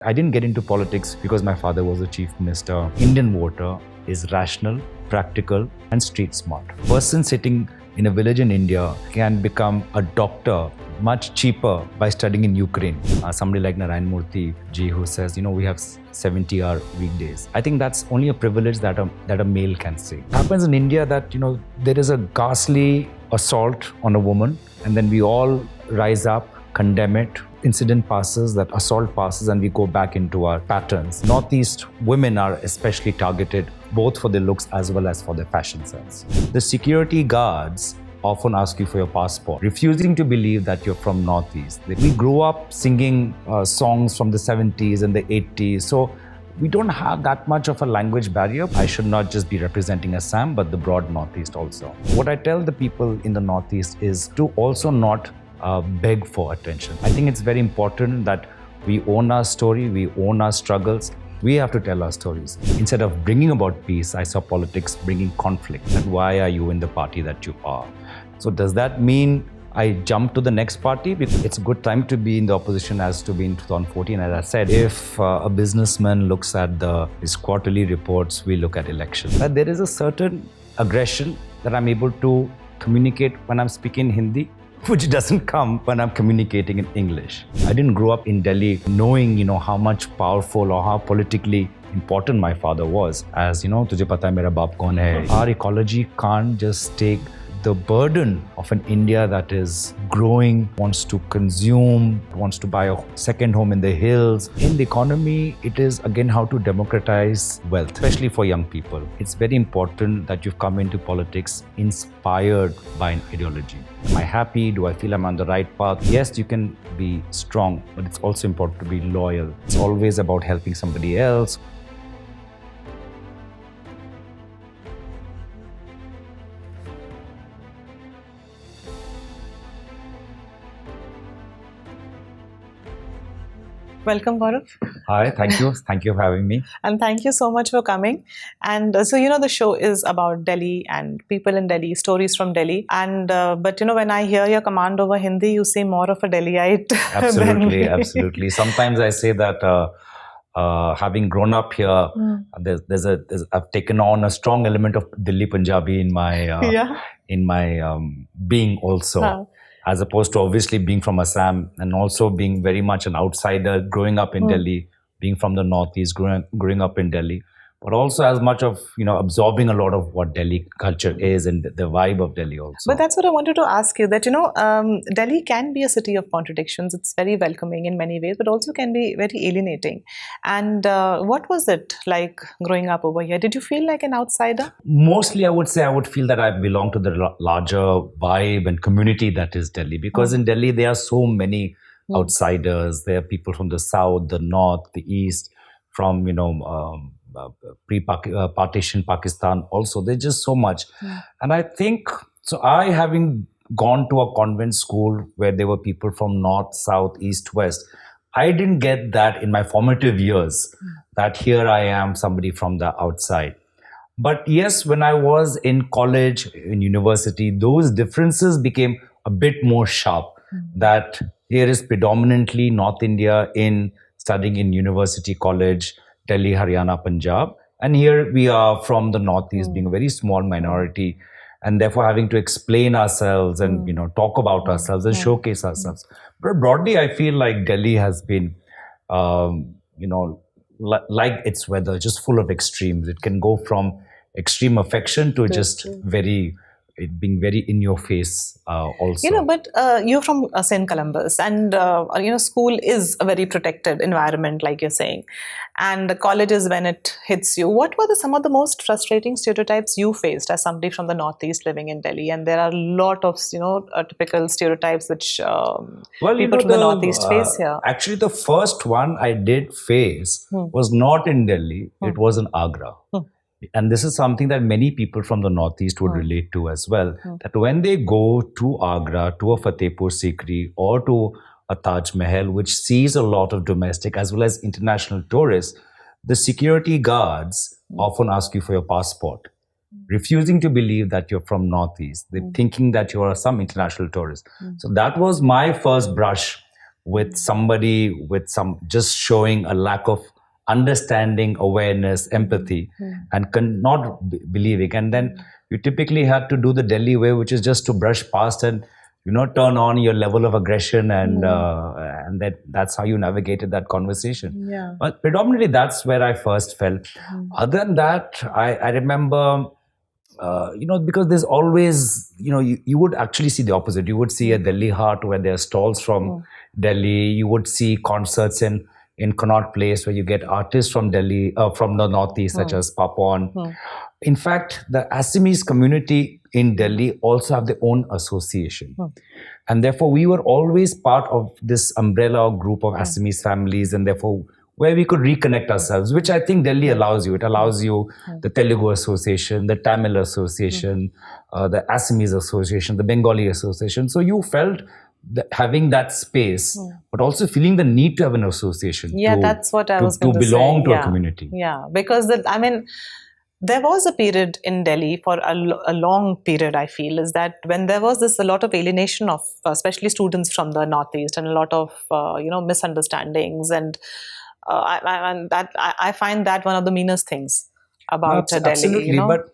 I didn't get into politics because my father was a chief minister. Indian voter is rational, practical, and street smart. A person sitting in a village in India can become a doctor much cheaper by studying in Ukraine. Somebody like Narayan Murthy ji who says, we have 70-hour weekdays. I think that's only a privilege that a male can say. It happens in India that, there is a ghastly assault on a woman and then we all rise up, condemn it. Incident passes, that assault passes, and we go back into our patterns. Northeast women are especially targeted both for their looks as well as for their fashion sense. The security guards often ask you for your passport, refusing to believe that you're from Northeast. We grew up singing songs from the 70s and the 80s, so we don't have that much of a language barrier. I should not just be representing Assam, but the broad Northeast also. What I tell the people in the Northeast is to also not beg for attention. I think it's very important that we own our story, we own our struggles. We have to tell our stories. Instead of bringing about peace, I saw politics bringing conflict. And why are you in the party that you are? So does that mean I jump to the next party? It's a good time to be in the opposition as to be in 2014. As I said, if a businessman looks at his quarterly reports, we look at elections. But there is a certain aggression that I'm able to communicate when I'm speaking Hindi, which doesn't come when I'm communicating in English. I didn't grow up in Delhi knowing, how much powerful or how politically important my father was. As tujhe pata hai mera baap kaun hai. Our ecology can't just take the burden of an India that is growing, wants to consume, wants to buy a second home in the hills. In the economy, it is again how to democratize wealth, especially for young people. It's very important that you've come into politics inspired by an ideology. Am I happy? Do I feel I'm on the right path? Yes, you can be strong, but it's also important to be loyal. It's always about helping somebody else. Welcome, Gaurav. Hi, thank you. Thank you for having me. And thank you so much for coming. And so, the show is about Delhi and people in Delhi, stories from Delhi. And but, when I hear your command over Hindi, you seem more of a Delhiite. Absolutely, absolutely. Sometimes I say that having grown up here, I've taken on a strong element of Delhi Punjabi in my being also. As opposed to obviously being from Assam and also being very much an outsider, growing up in Delhi, being from the Northeast, growing up in Delhi, but also as much of, absorbing a lot of what Delhi culture is and the vibe of Delhi also. But that's what I wanted to ask you, that, Delhi can be a city of contradictions. It's very welcoming in many ways, but also can be very alienating. And what was it like growing up over here? Did you feel like an outsider? Mostly, I would feel that I belong to the larger vibe and community that is Delhi. Because in Delhi, there are so many outsiders. There are people from the south, the north, the east, from, pre-partition Pakistan also. There's just so much. And I think, so I having gone to a convent school where there were people from north, south, east, west, I didn't get that in my formative years, that here I am, somebody from the outside. But yes, when I was in college, in university, those differences became a bit more sharp. That here is predominantly North India in studying in university college, Delhi, Haryana, Punjab. And here we are from the Northeast, being a very small minority, and therefore having to explain ourselves and talk about ourselves and showcase ourselves. But broadly, I feel like Delhi has been, like its weather, just full of extremes. It can go from extreme affection to just being very in your face also. But you're from St. Columbus, and school is a very protected environment, like you're saying, and the college is when it hits you. What were some of the most frustrating stereotypes you faced as somebody from the Northeast living in Delhi? And there are a lot of typical stereotypes which people from the Northeast face here. Actually, the first one I did face was not in Delhi; it was in Agra. And this is something that many people from the Northeast would relate to as well. That when they go to Agra, to a Fatehpur Sikri, or to a Taj Mahal, which sees a lot of domestic as well as international tourists, the security guards often ask you for your passport, refusing to believe that you're from Northeast. They're thinking that you are some international tourist. So that was my first brush with somebody with some just showing a lack of understanding, awareness, empathy, and believing. And then you typically had to do the Delhi way, which is just to brush past and turn on your level of aggression, and that's how you navigated that conversation. Yeah. But predominantly, that's where I first felt. Other than that, I remember. Because there's always, you would actually see the opposite. You would see a Delhi Heart where there are stalls from Delhi. You would see concerts in Connaught Place where you get artists from Delhi, from the Northeast, such as Papon. In fact, the Assamese community in Delhi also have their own association. And therefore, we were always part of this umbrella group of Assamese families, and therefore, where we could reconnect ourselves, which I think Delhi allows you. It allows you the Telugu Association, the Tamil Association, the Assamese Association, the Bengali Association. So you felt having that space, but also feeling the need to have an association. Yeah, that's what I was going to say. To belong to a community. Yeah, because there was a period in Delhi for a long period, I feel, is that when there was a lot of alienation of especially students from the Northeast, and a lot of misunderstandings, and I find that one of the meanest things about Delhi. Absolutely, but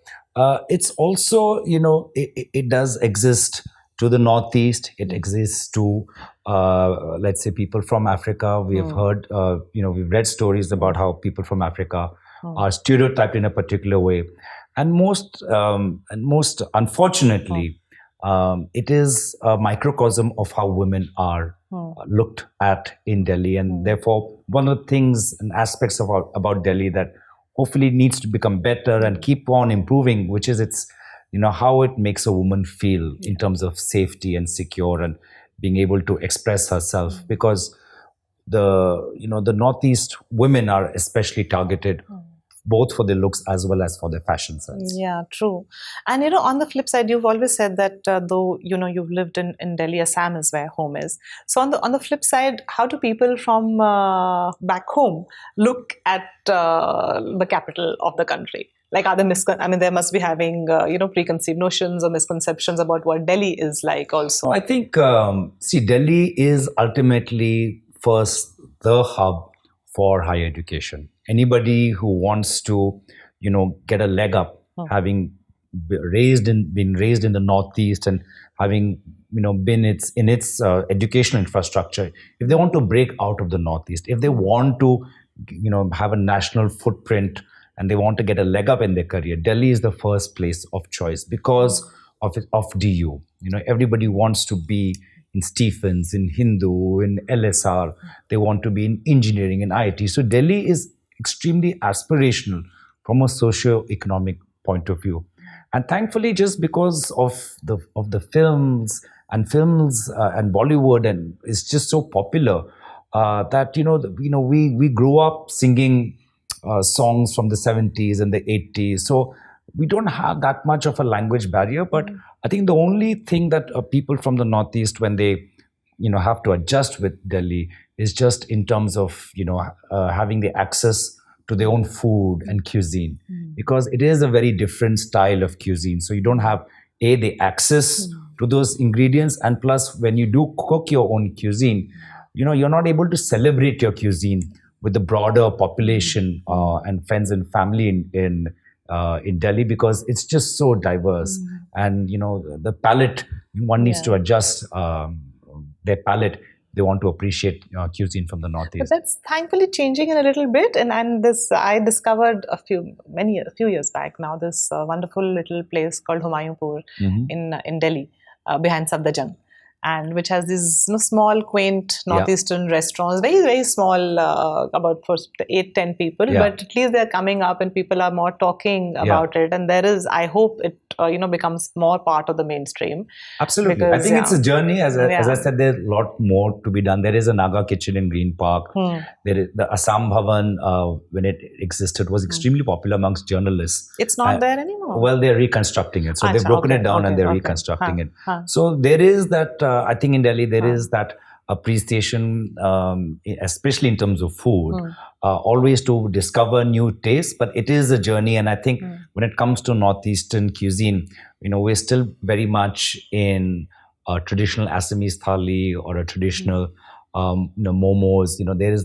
it's also, it does exist to the Northeast. It exists to, let's say, people from Africa. We have heard, we've read stories about how people from Africa are stereotyped in a particular way. And most unfortunately, it is a microcosm of how women are looked at in Delhi. And therefore, one of the things and aspects about Delhi that hopefully needs to become better and keep on improving, which is its, how it makes a woman feel in terms of safety and secure and being able to express herself. Because the Northeast women are especially targeted both for their looks as well as for their fashion sense. Yeah, true. And on the flip side, you've always said that though you've lived in Delhi, Assam is where home is. So on the flip side, how do people from back home look at the capital of the country? Like, are there they must be having preconceived notions or misconceptions about what Delhi is like also. I think Delhi is ultimately first the hub for higher education. Anybody who wants to, get a leg up, having been raised in the Northeast and having, been in its educational infrastructure, if they want to break out of the Northeast, if they want to, have a national footprint and they want to get a leg up in their career, Delhi is the first place of choice because of DU. Everybody wants to be in Stephens, in Hindu, in LSR. They want to be in engineering and IT. So Delhi is extremely aspirational from a socio-economic point of view. And thankfully, just because of the films and Bollywood, and it's just so popular that we grew up singing songs from the 70s and the 80s. So we don't have that much of a language barrier. But I think the only thing that people from the Northeast, when they have to adjust with Delhi, is just in terms of having the access to their own food and cuisine, because it is a very different style of cuisine. So you don't have the access to those ingredients, and plus when you do cook your own cuisine, you're not able to celebrate your cuisine with the broader population and friends and family in Delhi, because it's just so diverse. And the palate, one needs to adjust their palate. They want to appreciate cuisine from the Northeast. But that's thankfully changing in a little bit. And this, I discovered a few years back now, this wonderful little place called Humayunpur in Delhi, behind Safdarjung, and which has these small, quaint northeastern restaurants, very, very small, about for 8-10 people. But at least they're coming up and people are more talking about it. And there is, I hope it becomes more part of the mainstream. Absolutely. Because, I think it's a journey. As I said, there's a lot more to be done. There is a Naga kitchen in Green Park. There is the Assam Bhavan, when it existed, was extremely popular amongst journalists. It's not there anymore. Well, they're reconstructing it. So they've broken it down and they're reconstructing it. So there is that, I think in Delhi, there is that appreciation, especially in terms of food, always to discover new tastes. But it is a journey. And I think when it comes to Northeastern cuisine, we're still very much in a traditional Assamese thali or a traditional momos.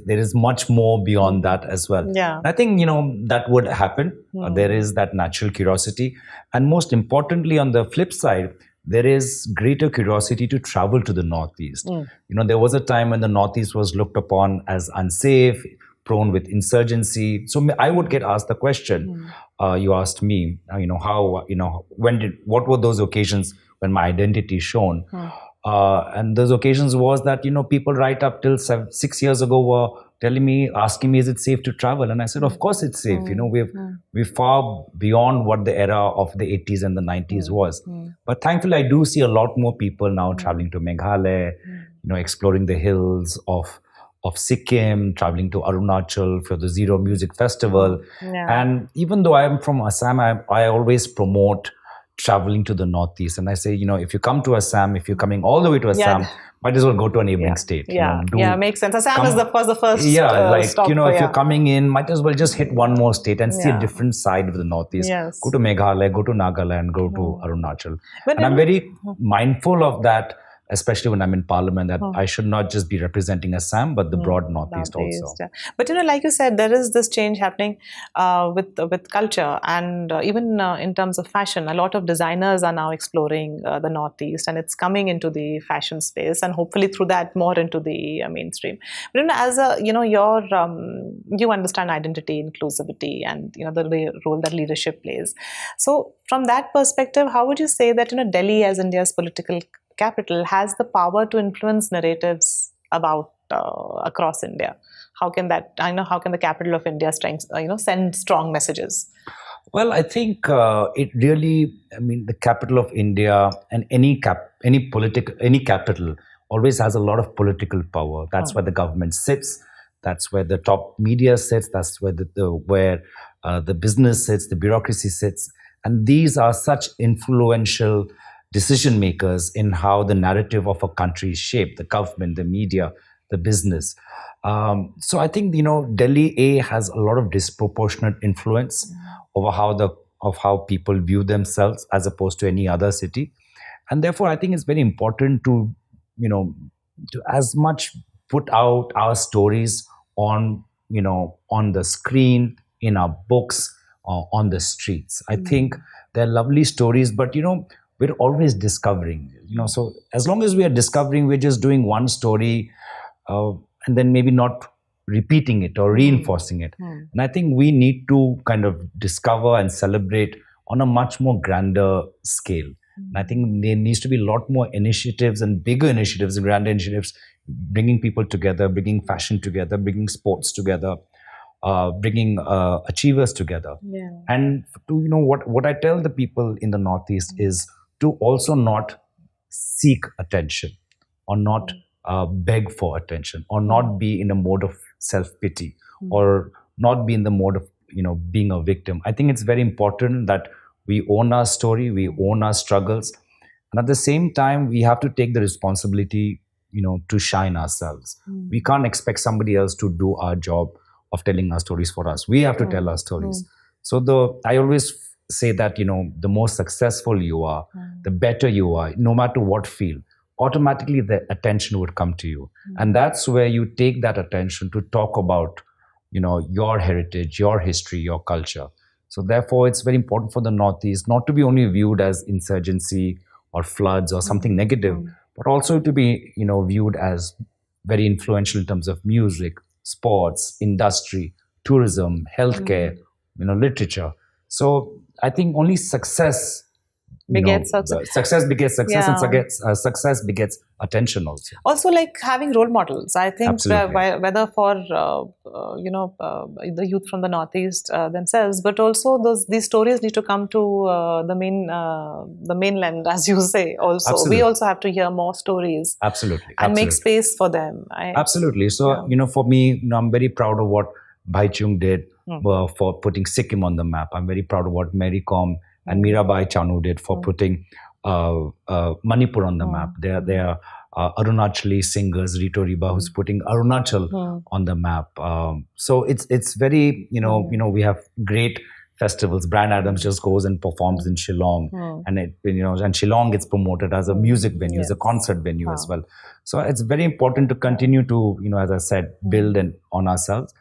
There is much more beyond that as well. Yeah. And I think that would happen. There is that natural curiosity, and most importantly, on the flip side, there is greater curiosity to travel to the Northeast. There was a time when the Northeast was looked upon as unsafe, prone with insurgency. So I would get asked the question. You asked me, how, what were those occasions when my identity shone? And those occasions was that, people right up till 6 years ago were telling me, asking me, is it safe to travel? And I said, of course it's safe. We're far beyond what the era of the 80s and the 90s was. But thankfully, I do see a lot more people now traveling to Meghalaya, exploring the hills of Sikkim, traveling to Arunachal for the Zero Music Festival. And even though I am from Assam, I always promote traveling to the Northeast. And I say, if you come to Assam, if you're coming all the way to Assam, might as well go to a neighboring state. Makes sense. Assam is of course the first stop. If you're coming in, might as well just hit one more state and see a different side of the Northeast. Go to Meghalaya, go to Nagaland, go to Arunachal. And I'm very mindful of that, especially when I'm in Parliament, that I should not just be representing Assam, but the broad Northeast also. Yeah. But like you said, there is this change happening with culture, and even in terms of fashion, a lot of designers are now exploring the Northeast, and it's coming into the fashion space, and hopefully through that more into the mainstream. But as you understand identity, inclusivity, and the role that leadership plays. So from that perspective, how would you say that Delhi as India's political capital has the power to influence narratives about across India? How can the capital of India send strong messages? Well, I think it really, the capital of India and any capital always has a lot of political power. That's where the government sits. That's where the top media sits. That's where the business sits, the bureaucracy sits. And these are such influential decision makers in how the narrative of a country is shaped, the government, the media, the business. So I think, Delhi has a lot of disproportionate influence over how people view themselves as opposed to any other city. And therefore, I think it's very important to as much put out our stories on the screen, in our books, on the streets. I think they're lovely stories, but we're always discovering, so as long as we are discovering, we're just doing one story and then maybe not repeating it or reinforcing it. And I think we need to kind of discover and celebrate on a much more grander scale. And I think there needs to be a lot more initiatives and bigger initiatives and grander initiatives, bringing people together, bringing fashion together, bringing sports together, bringing achievers together. And to what I tell the people in the Northeast is to also not seek attention, or not beg for attention, or not be in a mode of self-pity, or not be in the mode of being a victim. I think it's very important that we own our story, we own our struggles, and at the same time we have to take the responsibility to shine ourselves. We can't expect somebody else to do our job of telling our stories for us. We have to tell our stories. So I always say that the more successful you are, the better you are, no matter what field, automatically the attention would come to you. And that's where you take that attention to talk about your heritage, your history, your culture. So therefore it's very important for the Northeast not to be only viewed as insurgency or floods or something negative, but also to be viewed as very influential in terms of music, sports, industry, tourism, healthcare, literature. So I think only success begets success begets success, and success begets attention also. Also, like having role models. I think whether for the youth from the Northeast themselves, but also these stories need to come to the mainland, as you say. Also, we also have to hear more stories. And make space for them. Absolutely. So for me, I'm very proud of what Bhaichung did for putting Sikkim on the map. I'm very proud of what Mary Kom and Mirabai Chanu did for putting Manipur on the map. There are Arunachali singers, Rito Riba, who's putting Arunachal on the map. So it's very, we have great festivals. Bryan Adams just goes and performs in Shillong, and Shillong gets promoted as a music venue, as a concert venue as well. So it's very important to continue to, as I said, build on ourselves.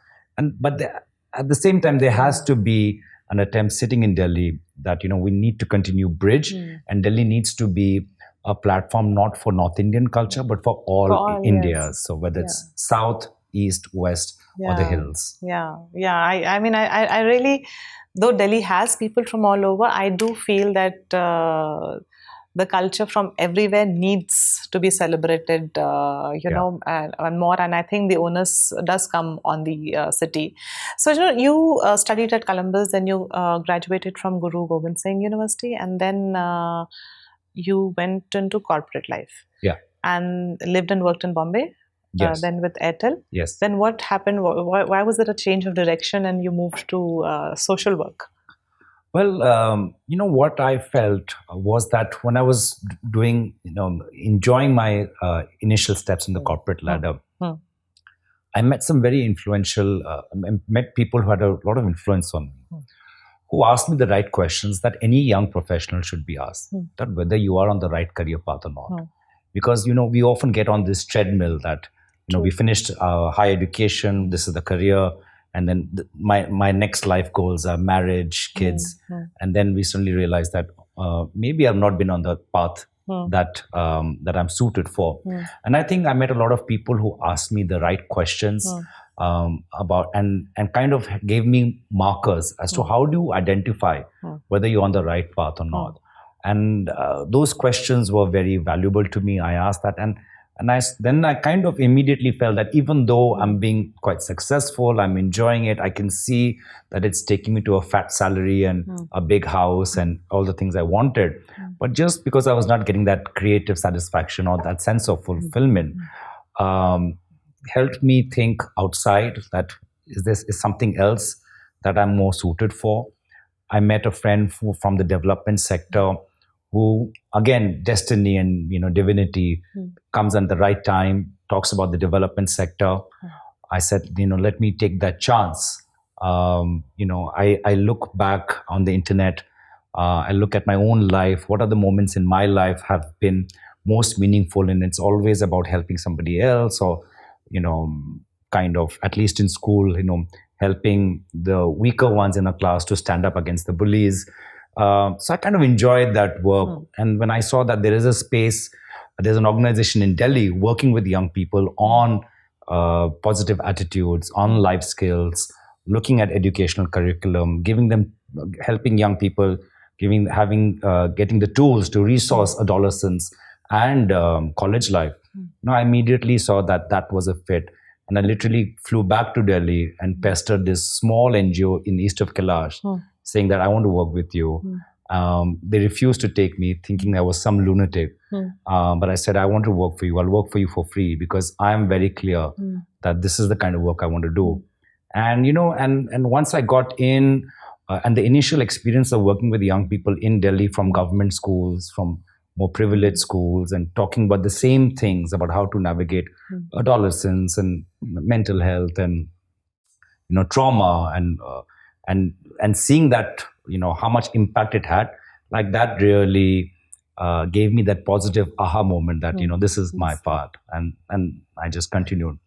But at the same time, there has to be an attempt sitting in Delhi that, we need to continue bridge, and Delhi needs to be a platform not for North Indian culture, but for all India. Yes. So whether it's South, East, West, or the hills. I mean, I really, though Delhi has people from all over, I do feel that the culture from everywhere needs to be celebrated, and more. And I think the onus does come on the city. So, you studied at Columbus, then you graduated from Guru Gobind Singh University, and then you went into corporate life. Yeah. And lived and worked in Bombay. Yes. Then with Airtel. Yes. Then what happened? Why was there a change of direction and you moved to social work? Well, what I felt was that when I was doing, enjoying my initial steps in the corporate ladder, I met some very influential, met people who had a lot of influence on me, who asked me the right questions that any young professional should be asked, that whether you are on the right career path or not. Because, we often get on this treadmill that, we finished higher education, this is the career, and then my next life goals are marriage, kids, and then we suddenly realize that maybe I've not been on the path that I'm suited for. And I think I met a lot of people who asked me the right questions about and kind of gave me markers as to how do you identify whether you're on the right path or not. And those questions were very valuable to me. I asked that, and I kind of immediately felt that even though I'm being quite successful, I'm enjoying it, I can see that it's taking me to a fat salary and a big house and all the things I wanted. But just because I was not getting that creative satisfaction or that sense of fulfillment, helped me think outside that is something else that I'm more suited for. I met a friend from the development sector who, again, destiny and divinity comes at the right time, talks about the development sector. I said, let me take that chance. I look back on the internet, I look at my own life. What are the moments in my life have been most meaningful? And it's always about helping somebody else, or, kind of, at least in school, helping the weaker ones in a class to stand up against the bullies. So I kind of enjoyed that work. And when I saw that there is a space, there's an organization in Delhi working with young people on positive attitudes, on life skills, looking at educational curriculum, helping young people, getting the tools to resource adolescence and college life. I immediately saw that was a fit. And I literally flew back to Delhi and pestered this small NGO in east of Kailash, saying that I want to work with you. They refused to take me, thinking I was some lunatic. But I said, I want to work for you. I'll work for you for free because I am very clear that this is the kind of work I want to do. And, and once I got in, and the initial experience of working with young people in Delhi from government schools, from more privileged schools, and talking about the same things about how to navigate adolescence and mental health and, trauma and seeing that, how much impact it had, like that really gave me that positive aha moment that, this is my path. And I just continued.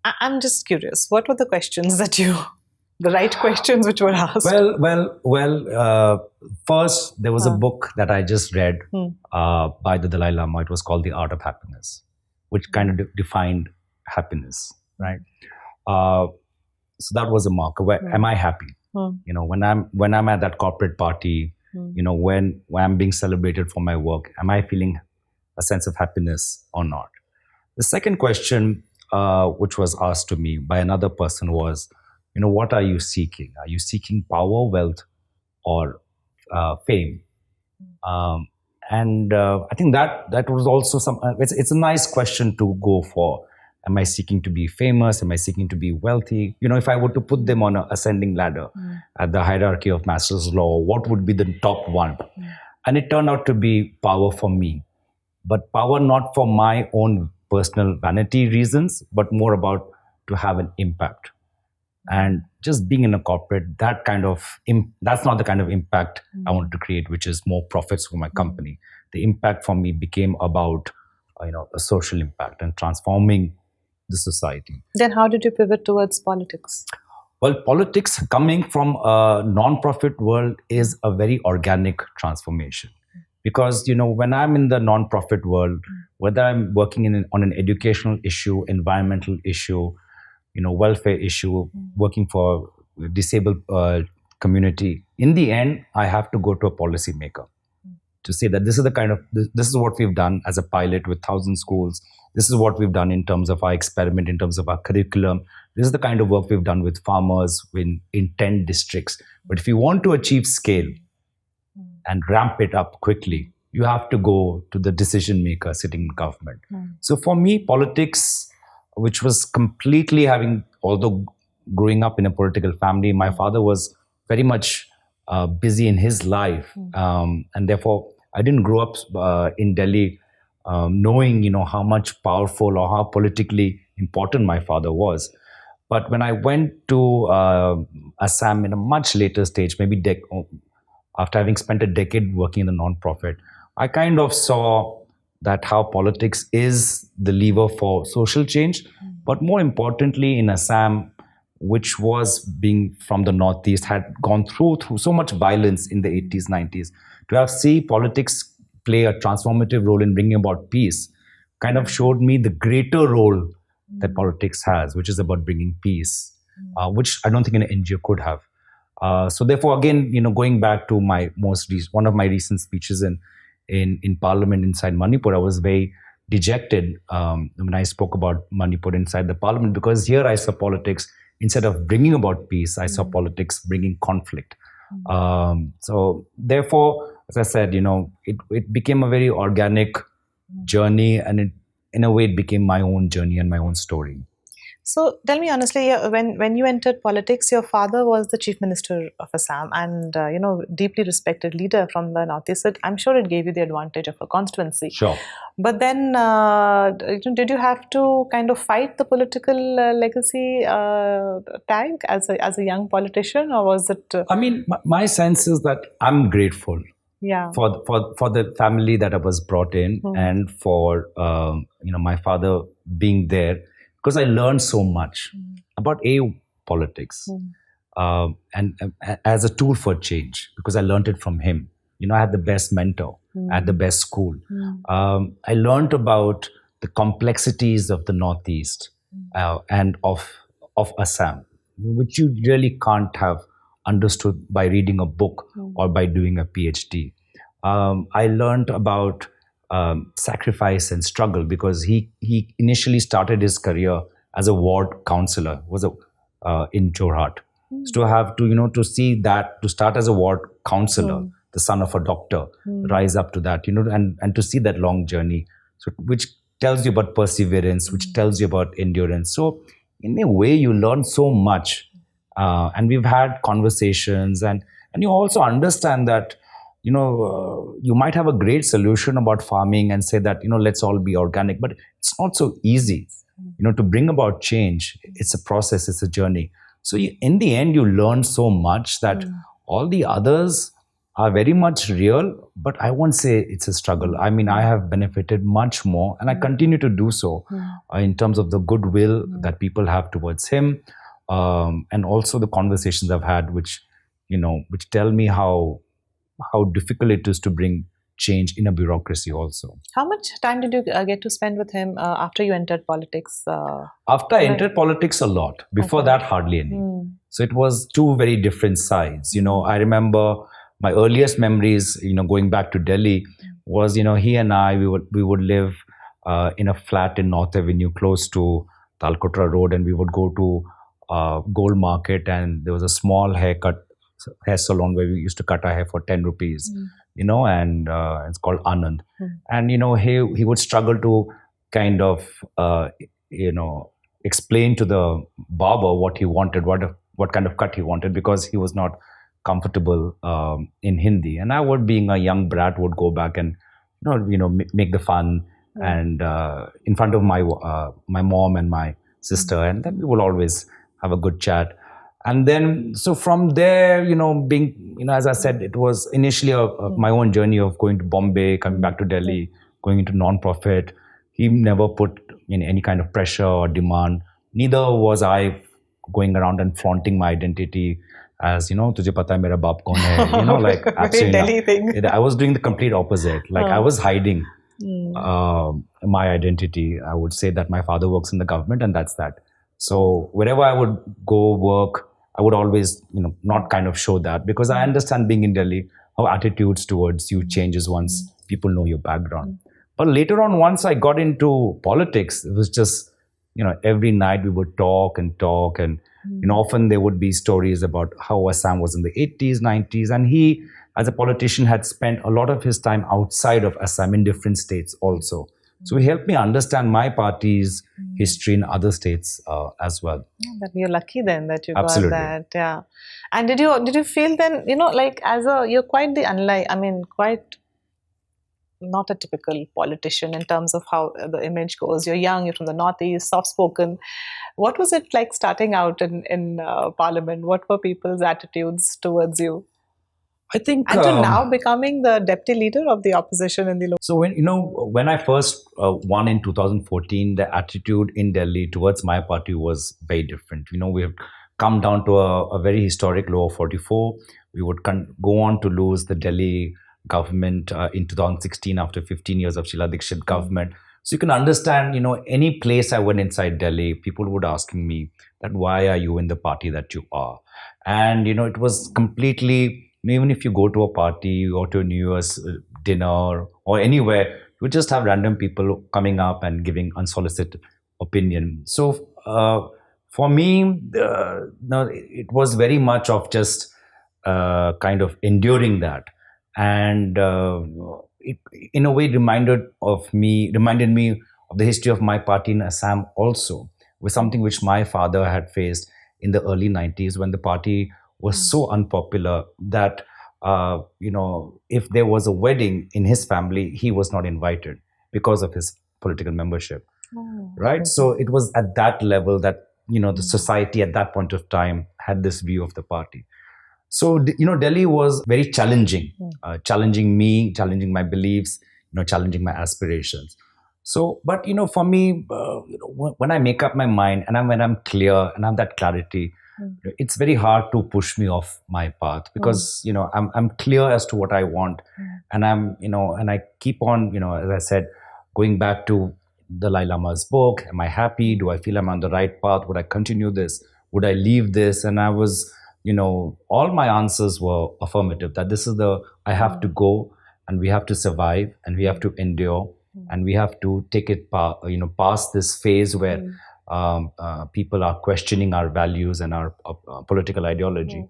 I'm just curious, what were the questions the right questions which were asked? Well, first there was a book that I just read by the Dalai Lama. It was called The Art of Happiness, which kind of defined happiness, right? So that was a marker. Where am I happy? When I'm at that corporate party, when I'm being celebrated for my work, am I feeling a sense of happiness or not? The second question, which was asked to me by another person, was, what are you seeking? Are you seeking power, wealth, or fame? And I think that was also it's a nice question to go for. Am I seeking to be famous? Am I seeking to be wealthy? If I were to put them on an ascending ladder at the hierarchy of Maslow's law, what would be the top one? And it turned out to be power for me. But power not for my own personal vanity reasons, but more about to have an impact. And just being in a corporate, that's not the kind of impact I wanted to create, which is more profits for my company. The impact for me became about a social impact and transforming the society. Then how did you pivot towards politics? Well, politics coming from a non-profit world is a very organic transformation. Because, when I'm in the non-profit world, whether I'm working on an educational issue, environmental issue, welfare issue, working for disabled community, in the end, I have to go to a policymaker to say that this is what we've done as a pilot with 1,000 schools. This is what we've done in terms of our experiment, in terms of our curriculum. This is the kind of work we've done with farmers in 10 districts. But if you want to achieve scale and ramp it up quickly, you have to go to the decision maker sitting in government. So for me, politics, which was completely although growing up in a political family, my father was very much busy in his life. And therefore, I didn't grow up in Delhi knowing, how much powerful or how politically important my father was. But when I went to Assam in a much later stage, maybe after having spent a decade working in the non-profit, I kind of saw that how politics is the lever for social change. But more importantly, in Assam, which was being from the Northeast, had gone through so much violence in the 80s, 90s, to have seen politics play a transformative role in bringing about peace kind of showed me the greater role that politics has, which is about bringing peace, which I don't think an NGO could have. So therefore, again, going back to one of my recent speeches in Parliament inside Manipur, I was very dejected when I spoke about Manipur inside the Parliament, because here I saw politics, instead of bringing about peace, I saw politics bringing conflict. So therefore, as I said, it became a very organic journey, and in a way, it became my own journey and my own story. So tell me honestly, when you entered politics, your father was the Chief Minister of Assam and, deeply respected leader from the Northeast. So I'm sure it gave you the advantage of a constituency. Sure. But then, did you have to kind of fight the political legacy tag as a young politician, or was it? I mean, my sense is that I'm grateful. Yeah. For the family that I was brought in, and for my father being there, because I learned so much about politics and as a tool for change, because I learned it from him. I had the best mentor at the best school. I learned about the complexities of the Northeast and of Assam, which you really can't have understood by reading a book or by doing a PhD. I learned about sacrifice and struggle, because he initially started his career as a ward councillor, in Jorhat. So to have to see that, to start as a ward councillor, the son of a doctor, rise up to that, and to see that long journey, so which tells you about perseverance, which tells you about endurance. So in a way, you learn so much, and we've had conversations, and you also understand that you might have a great solution about farming and say that, let's all be organic, but it's not so easy, to bring about change. It's a process, it's a journey. So in the end, you learn so much that all the others are very much real, but I won't say it's a struggle. I mean, I have benefited much more, and I continue to do so in terms of the goodwill that people have towards him, and also the conversations I've had, which tell me how difficult it is to bring change in a bureaucracy also. How much time did you get to spend with him after you entered politics? After I entered politics, a lot. Before that, hardly any. So it was two very different sides. I remember my earliest memories, going back to Delhi, was, he and I, we would live in a flat in North Avenue close to Talkotra Road, and we would go to Gold Market, and there was a small hair salon where we used to cut our hair for 10 rupees, and it's called Anand. And, he would struggle to kind of, explain to the barber what he wanted, what kind of cut he wanted, because he was not comfortable in Hindi. And I would, being a young brat, would go back and, make the fun and in front of my mom and my sister. And then we would always have a good chat. And then, so from there, being, as I said, it was initially my own journey of going to Bombay, coming back to Delhi, going into non-profit. He never put in any kind of pressure or demand. Neither was I going around and flaunting my identity as, tujhe pata hai mera baap kaun hai, like Very absolutely Delhi thing. I was doing the complete opposite. Like I was hiding my identity. I would say that my father works in the government and that's that. So wherever I would go work, I would always, not kind of show that, because I understand, being in Delhi, how attitudes towards you changes once people know your background. But later on, once I got into politics, it was just, every night we would talk and talk, and often there would be stories about how Assam was in the 80s, 90s, and he, as a politician, had spent a lot of his time outside of Assam in different states also. So he helped me understand my party's history in other states as well. That you're lucky then that you Absolutely. got that. Yeah. And did you feel then, like you're quite quite not a typical politician in terms of how the image goes. You're young, you're from the Northeast, soft-spoken. What was it like starting out in Parliament? What were people's attitudes towards you? I think, and to now becoming the deputy leader of the opposition in the local. So when I first won in 2014, the attitude in Delhi towards my party was very different. We have come down to a very historic low of 44. We would go on to lose the Delhi government in 2016 after 15 years of Sheila Dikshit government. So you can understand, any place I went inside Delhi, people would asking me that, why are you in the party that you are? And, it was completely, even if you go to a party or to a New Year's dinner or anywhere, you just have random people coming up and giving unsolicited opinion. So for me, it was very much of just kind of enduring that. And it, in a way, reminded me of the history of my party in Assam also, with something which my father had faced in the early 90s, when the party was so unpopular that, if there was a wedding in his family, he was not invited because of his political membership. Right? So it was at that level that, the society at that point of time had this view of the party. So, Delhi was very challenging, challenging me, challenging my beliefs, challenging my aspirations. So, but, for me, when I make up my mind and when I'm clear and I have that clarity, it's very hard to push me off my path, because, I'm clear as to what I want. And and I keep on, as I said, going back to the Dalai Lama's book. Am I happy? Do I feel I'm on the right path? Would I continue this? Would I leave this? And I was, all my answers were affirmative, that this is I have to go, and we have to survive, and we have to endure, and we have to take it, past this phase where people are questioning our values and our political ideology.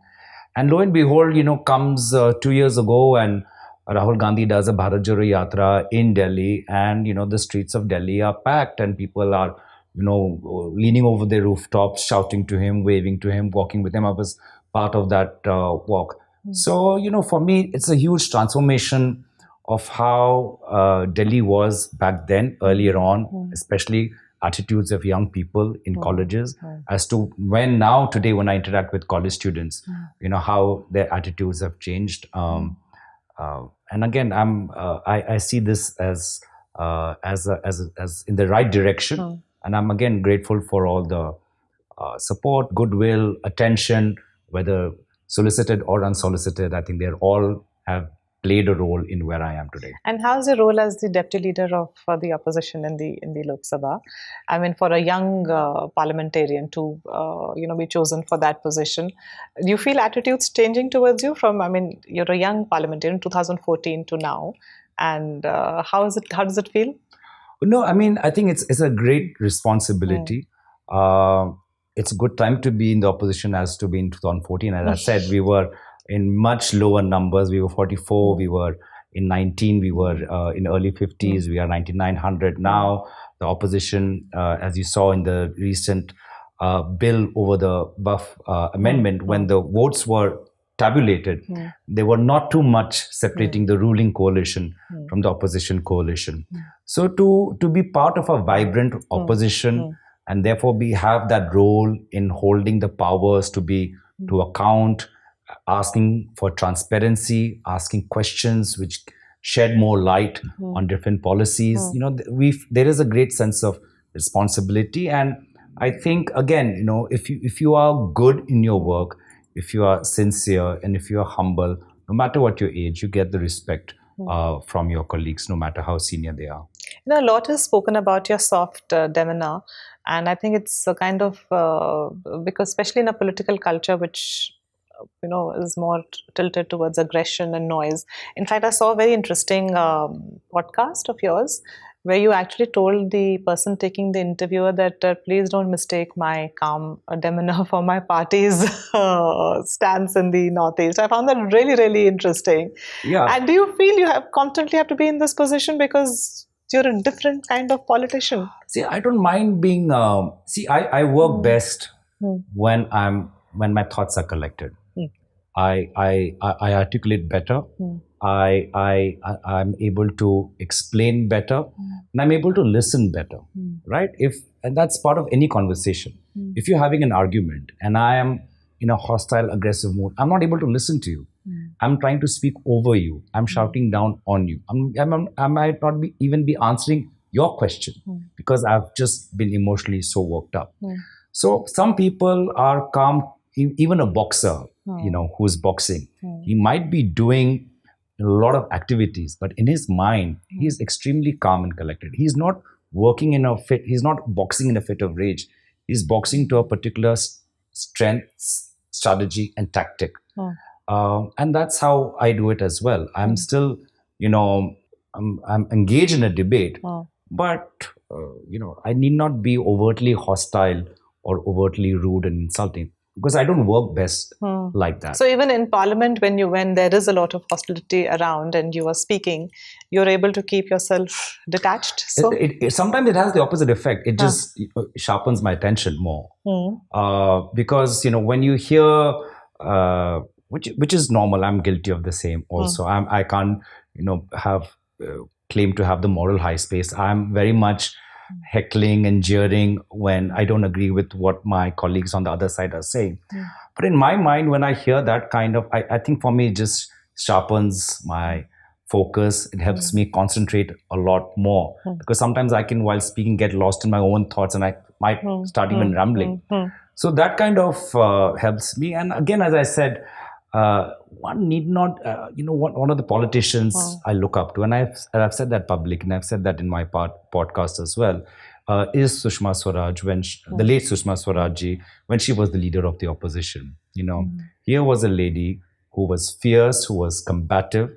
And lo and behold, comes 2 years ago, and Rahul Gandhi does a Bharat Jodo Yatra in Delhi, and the streets of Delhi are packed, and people are leaning over their rooftops, shouting to him, waving to him, walking with him. I was part of that walk. So for me, it's a huge transformation of how Delhi was back then, earlier on, especially attitudes of young people in colleges, as to today when I interact with college students, how their attitudes have changed. And again, I see this as in the right direction, and I'm again grateful for all the support, goodwill, attention, whether solicited or unsolicited. I think they all have played a role in where I am today. And how's your role as the deputy leader of the opposition in the Lok Sabha? I mean, for a young parliamentarian to be chosen for that position, do you feel attitudes changing towards you from? I mean, you're a young parliamentarian, 2014 to now, and how does it feel? No, I mean, I think it's a great responsibility. It's a good time to be in the opposition as to be in 2014. As I said, we were in much lower numbers. We were 44, we were in 19, we were in early 50s, we are 9900 now. The opposition, as you saw in the recent bill over the Buff amendment, when the votes were tabulated, there were not too much separating the ruling coalition from the opposition coalition. So to be part of a vibrant opposition, and therefore we have that role in holding the powers to be to account, asking for transparency, asking questions which shed more light on different policies. There is a great sense of responsibility, and I think again, if you are good in your work, if you are sincere, and if you are humble, no matter what your age, you get the respect from your colleagues, no matter how senior they are. A lot is spoken about your soft demeanor, and I think it's a kind of because especially in a political culture which is more tilted towards aggression and noise. In fact, I saw a very interesting podcast of yours where you actually told the person taking the interviewer that please don't mistake my calm demeanor for my party's stance in the Northeast. I found that really, really interesting. Yeah. And do you feel you constantly have to be in this position because you're a different kind of politician? See, I don't mind being. I work best when my thoughts are collected. I articulate better. I'm able to explain better, and I'm able to listen better, right? And that's part of any conversation. If you're having an argument and I am in a hostile, aggressive mood, I'm not able to listen to you. I'm trying to speak over you. I'm shouting down on you. I might not even be answering your question because I've just been emotionally so worked up. So some people are calm. Even a boxer, who's boxing, he might be doing a lot of activities, but in his mind, he's extremely calm and collected. He's not working in a fit. He's not boxing in a fit of rage. He's boxing to a particular strength, strategy, and tactic. And that's how I do it as well. I'm still, I'm engaged in a debate, but I need not be overtly hostile or overtly rude and insulting, because I don't work best like that. So even in Parliament, when there is a lot of hostility around and you are speaking, you're able to keep yourself detached? So sometimes it has the opposite effect. It just sharpens my attention more. Because, when you hear, which is normal, I'm guilty of the same also. I can't, claim to have the moral high space. I'm very much heckling and jeering when I don't agree with what my colleagues on the other side are saying. But in my mind, when I hear that kind of, I think for me, it just sharpens my focus. It helps me concentrate a lot more, because sometimes I can, while speaking, get lost in my own thoughts and I might start even rambling. So that kind of helps me. And again, as I said, one need not, one of the politicians I look up to, and I've said that public, and I've said that in my podcast as well, is Sushma Swaraj, the late Sushma Swaraj ji, when she was the leader of the opposition. Here was a lady who was fierce, who was combative,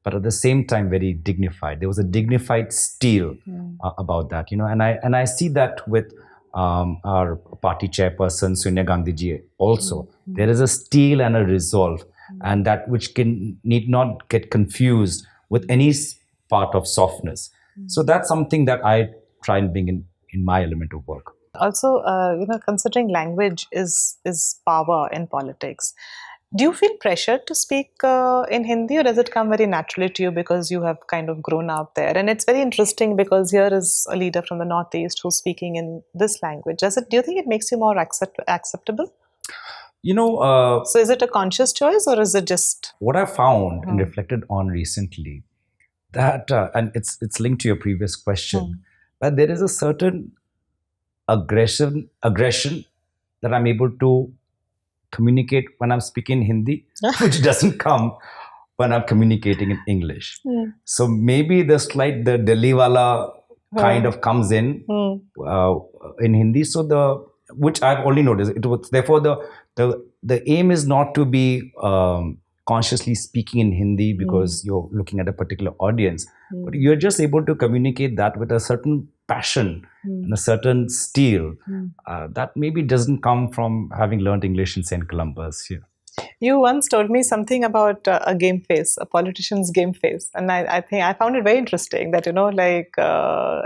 but at the same time very dignified. There was a dignified steel about that, and I see that with our party chairperson Sonia Gandhi ji also. There is a steel and a resolve, and that which need not get confused with any part of softness. So that's something that I try and bring in my element of work. Also, considering language is power in politics, do you feel pressured to speak in Hindi, or does it come very naturally to you because you have kind of grown up there? And it's very interesting because here is a leader from the Northeast who's speaking in this language. Do you think it makes you more acceptable? So is it a conscious choice, or is it just... What I found and reflected on recently, that, and it's linked to your previous question, that there is a certain aggression that I'm able to communicate when I'm speaking Hindi, which doesn't come when I'm communicating in English. So maybe the Delhi wala kind of comes in Hindi. So which I've only noticed. Therefore the aim is not to be consciously speaking in Hindi because you're looking at a particular audience, but you're just able to communicate that with a certain passion and a certain steel that maybe doesn't come from having learned English in St. Columbus. You once told me something about a game face, a politician's game face, and I think I found it very interesting that like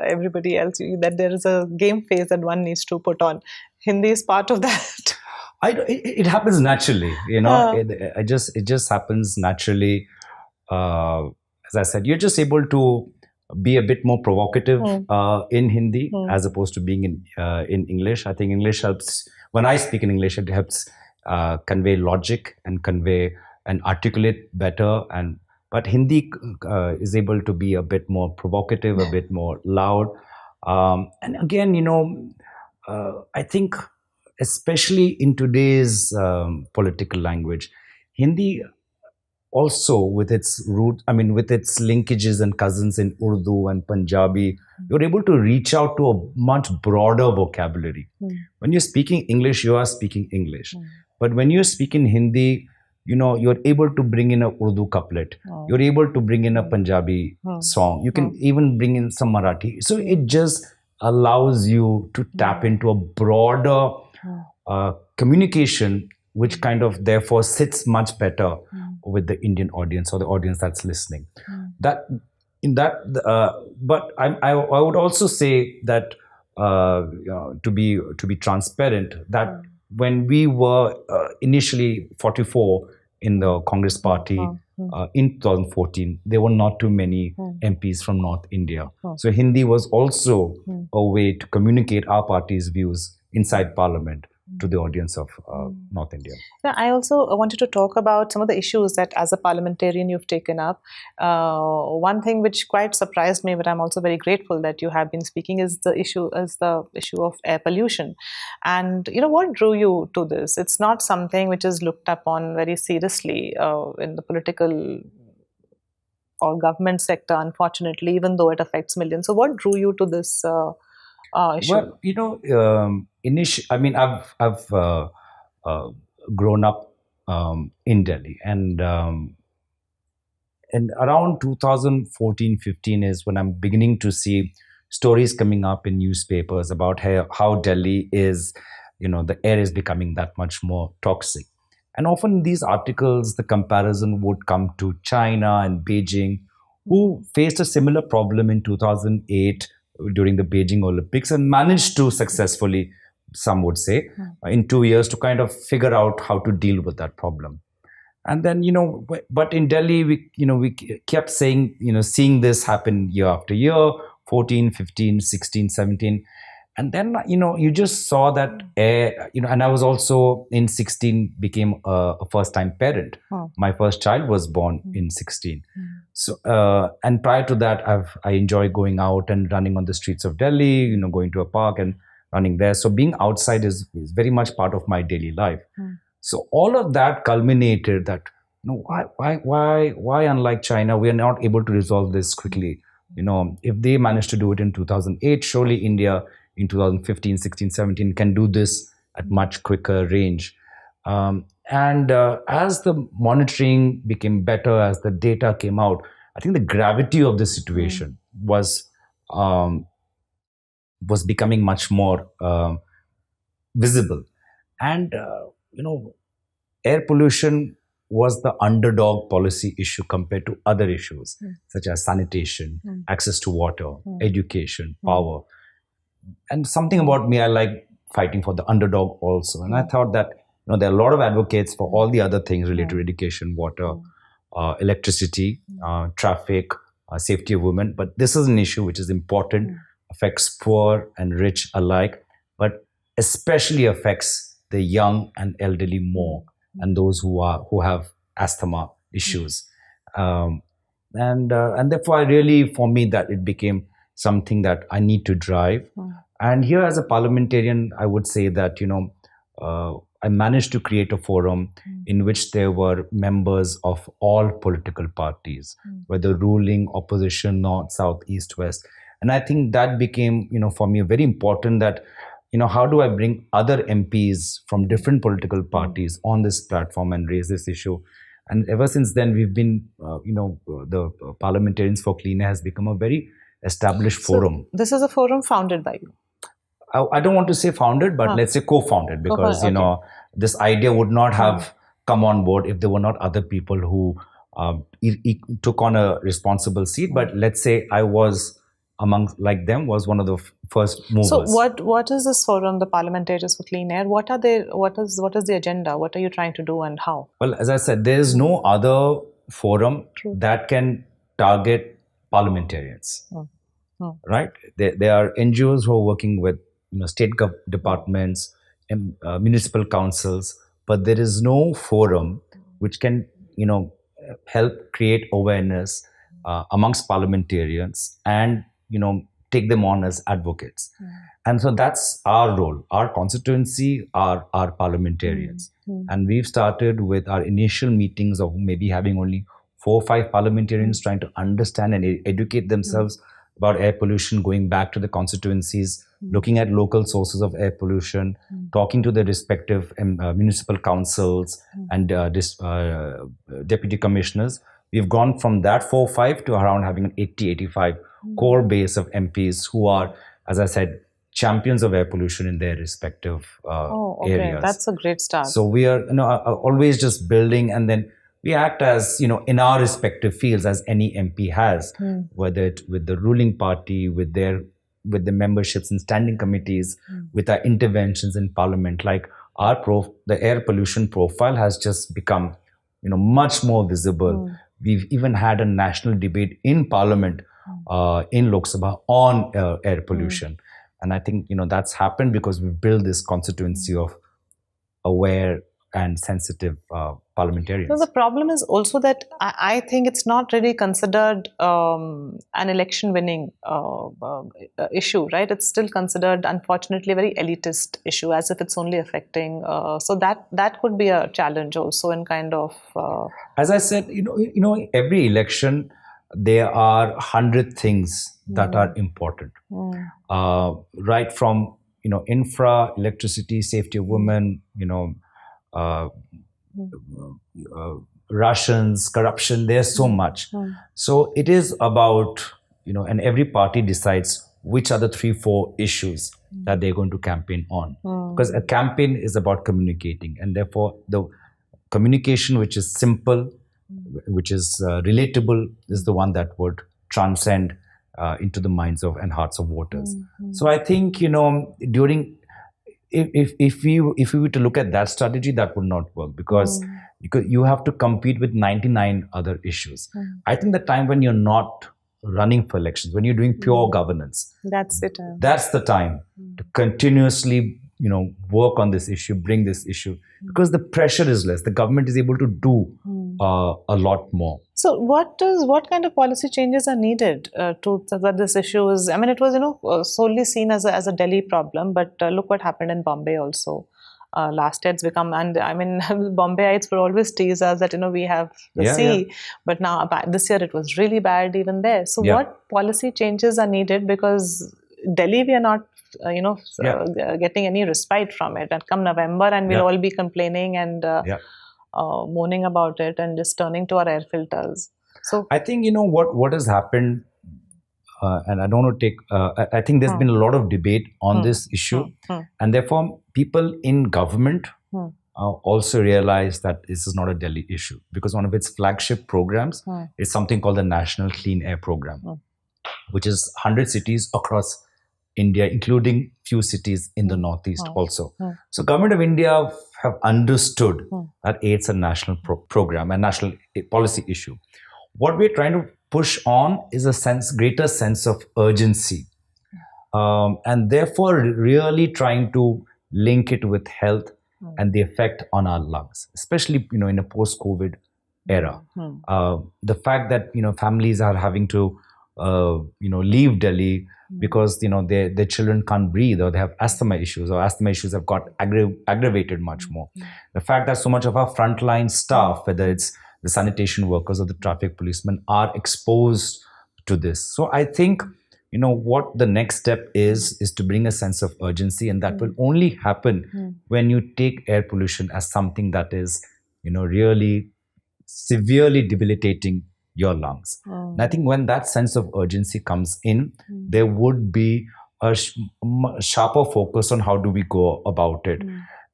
everybody else, that there is a game face that one needs to put on. Hindi is part of that. It happens naturally, it just happens naturally. As I said, you're just able to be a bit more provocative in Hindi as opposed to being in English. I think English helps. When I speak in English, it helps convey logic and convey and articulate better. And but Hindi is able to be a bit more provocative, a bit more loud. And again, I think, especially in today's political language, Hindi also with its root, I mean, with its linkages and cousins in Urdu and Punjabi, you're able to reach out to a much broader vocabulary. When you're speaking English, you are speaking English. But when you're speaking Hindi, you're able to bring in a Urdu couplet. You're able to bring in a Punjabi song. You can even bring in some Marathi. So it just allows you to tap into a broader communication, which kind of therefore sits much better with the Indian audience or the audience that's listening. But I would also say that to be transparent, that when we were initially 44 in the Congress Party in 2014, there were not too many MPs from North India. So Hindi was also a way to communicate our party's views inside Parliament to the audience of North India. Now, I also wanted to talk about some of the issues that as a parliamentarian you've taken up. One thing which quite surprised me, but I'm also very grateful that you have been speaking, is the issue of air pollution. And what drew you to this? It's not something which is looked upon very seriously in the political or government sector, unfortunately, even though it affects millions. So what drew you to this issue? Well, I mean, I've grown up in Delhi, and around 2014-15 is when I'm beginning to see stories coming up in newspapers about how Delhi is, the air is becoming that much more toxic. And often in these articles, the comparison would come to China and Beijing, who faced a similar problem in 2008 during the Beijing Olympics and managed to successfully, some would say, in 2 years to kind of figure out how to deal with that problem. And then, but in Delhi, we kept saying, seeing this happen year after year, 14, 15, 16, 17. And then, you just saw that, and I was also in 16 became a first-time parent. My first child was born in 16. So, and prior to that, I enjoy going out and running on the streets of Delhi, going to a park and running there. So being outside is very much part of my daily life. So all of that culminated that, why unlike China, we are not able to resolve this quickly. If they managed to do it in 2008, surely India in 2015, 16, 17 can do this at much quicker range. And as the monitoring became better, as the data came out, I think the gravity of the situation was becoming much more visible. And, air pollution was the underdog policy issue compared to other issues, such as sanitation, access to water, education, power. And something about me, I like fighting for the underdog also. And I thought that there are a lot of advocates for all the other things related to education, water, electricity, traffic, safety of women. But this is an issue which is important, affects poor and rich alike, but especially affects the young and elderly more, and those who have asthma issues. And therefore, for me, that it became something that I need to drive. And here as a parliamentarian, I would say that, I managed to create a forum in which there were members of all political parties, whether ruling, opposition, north, south, east, west. And I think that became, for me, very important that, how do I bring other MPs from different political parties on this platform and raise this issue? And ever since then, we've been, the Parliamentarians for Clean Air has become a very established forum. So this is a forum founded by you? I don't want to say founded, but let's say co-founded, because, this idea would not have come on board if there were not other people who took on a responsible seat. But let's say I was was one of the first movers. So what is this forum, the Parliamentarians for Clean Air? What is the agenda? What are you trying to do and how? Well, as I said, there is no other forum that can target parliamentarians. Right? There are NGOs who are working with state departments and municipal councils but there is no forum which can, help create awareness amongst parliamentarians and, take them on as advocates. And so that's our role. Our constituency are our parliamentarians. And we've started with our initial meetings of maybe having only 4 or 5 parliamentarians trying to understand and educate themselves about air pollution, going back to the constituencies, looking at local sources of air pollution, talking to the respective municipal councils and deputy commissioners. We've gone from that 4 or 5 to around having an 80-85 core base of MPs who are, as I said, champions of air pollution in their respective areas. That's a great start. So we are, always just building, and then we act as, in our respective fields as any MP has, whether it with the ruling party, with the memberships in standing committees, with our interventions in parliament. Like the air pollution profile has just become, much more visible. We've even had a national debate in parliament in Lok Sabha on air pollution. And I think, that's happened because we've built this constituency of aware and sensitive parliamentarians. So the problem is also that I think it's not really considered an election winning issue, right? It's still considered, unfortunately, a very elitist issue, as if it's only affecting. So that could be a challenge also in kind of. As I said, every election, there are 100 things that are important, right from infra, electricity, safety of women, Russians, corruption. There's so much. So it is about, and every party decides which are the 3-4 issues that they're going to campaign on, because a campaign is about communicating, and therefore the communication which is simple, which is relatable, is the one that would transcend into the minds of and hearts of voters. So I think, during if we were to look at that strategy, that would not work, because you have to compete with 99 other issues. I think the time when you're not running for elections, when you're doing pure governance, that's the time. That's the time to continuously, work on this issue, bring this issue, because the pressure is less. The government is able to do a lot more. So what kind of policy changes are needed to that this issue is? I mean, it was solely seen as a Delhi problem, but look what happened in Bombay also. Last year it's become, and I mean, Bombayites would always tease us that we have the sea, but now this year it was really bad even there. So what policy changes are needed, because Delhi we are not getting any respite from it, and come November and we'll all be complaining and moaning about it and just turning to our air filters. So I think what has happened, and I don't want to take. I think there's been a lot of debate on this issue, and therefore people in government also realize that this is not a Delhi issue, because one of its flagship programs is something called the National Clean Air Program, which is 100 cities across India, including few cities in the Northeast also. So Government of India have understood that it's a national program, a national policy issue. What we're trying to push on is a greater sense of urgency, and therefore really trying to link it with health and the effect on our lungs, especially in a post-COVID era. The fact that families are having to leave Delhi because their children can't breathe, or they have asthma issues, or asthma issues have got aggravated much more. The fact that so much of our frontline staff, whether it's the sanitation workers or the traffic policemen, are exposed to this. So I think what the next step is to bring a sense of urgency, and that will only happen when you take air pollution as something that is really severely debilitating your lungs. And I think when that sense of urgency comes in, there would be a sharper focus on how do we go about it.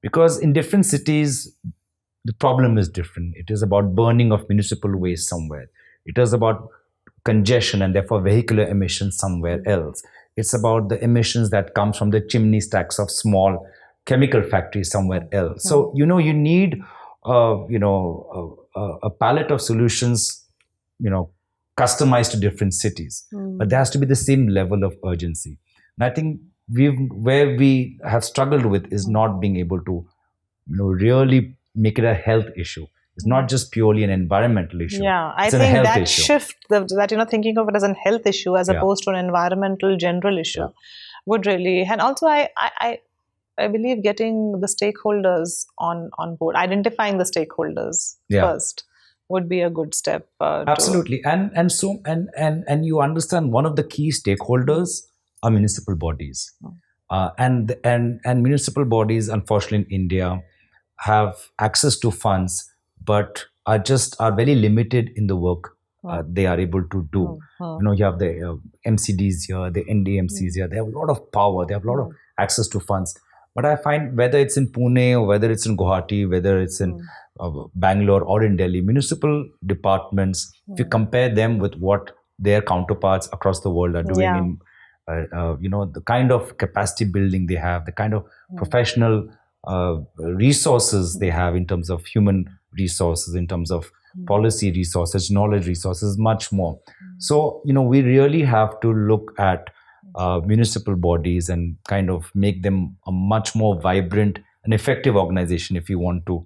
Because in different cities, the problem is different. It is about burning of municipal waste somewhere. It is about congestion and therefore vehicular emissions somewhere else. It's about the emissions that comes from the chimney stacks of small chemical factories somewhere else. So, you need, a palette of solutions customized to different cities, but there has to be the same level of urgency. And I think where we have struggled with is not being able to, really make it a health issue. It's not just purely an environmental issue. Yeah, I It's a think health that issue. shift, that thinking of it as a health issue as Yeah. opposed to an environmental general issue, Yeah. would really. And also, I believe getting the stakeholders on board, identifying the stakeholders Yeah. first, would be a good step. Absolutely. And you understand, one of the key stakeholders are municipal bodies. And municipal bodies, unfortunately, in India, have access to funds, but are very limited in the work they are able to do. You have the MCDs here, the NDMCs here. They have a lot of power. They have a lot of access to funds. But I find, whether it's in Pune or whether it's in Guwahati, whether it's in Bangalore or in Delhi, municipal departments, if you compare them with what their counterparts across the world are doing in the kind of capacity building they have, the kind of professional resources they have in terms of human resources, in terms of policy resources, knowledge resources, much more. So, we really have to look at municipal bodies and kind of make them a much more vibrant and effective organization if you want to,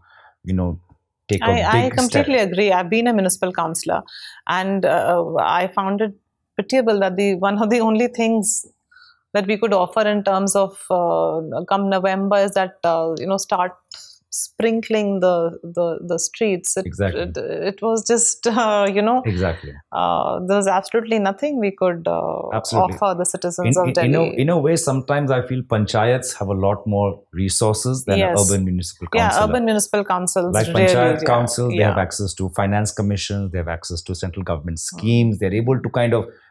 take a big I completely step. agree. I've been a municipal councillor, and I found it pitiable that one of the only things that we could offer in terms of come November is that start sprinkling the streets. Exactly. It was just Exactly. there was absolutely nothing we could Absolutely. offer the citizens of Delhi. In a way, sometimes I feel panchayats have a lot more resources than an urban municipal council. Yeah, urban municipal councils. Like really, panchayat councils, they yeah. have access to finance commissions, they have access to central government schemes. They're able to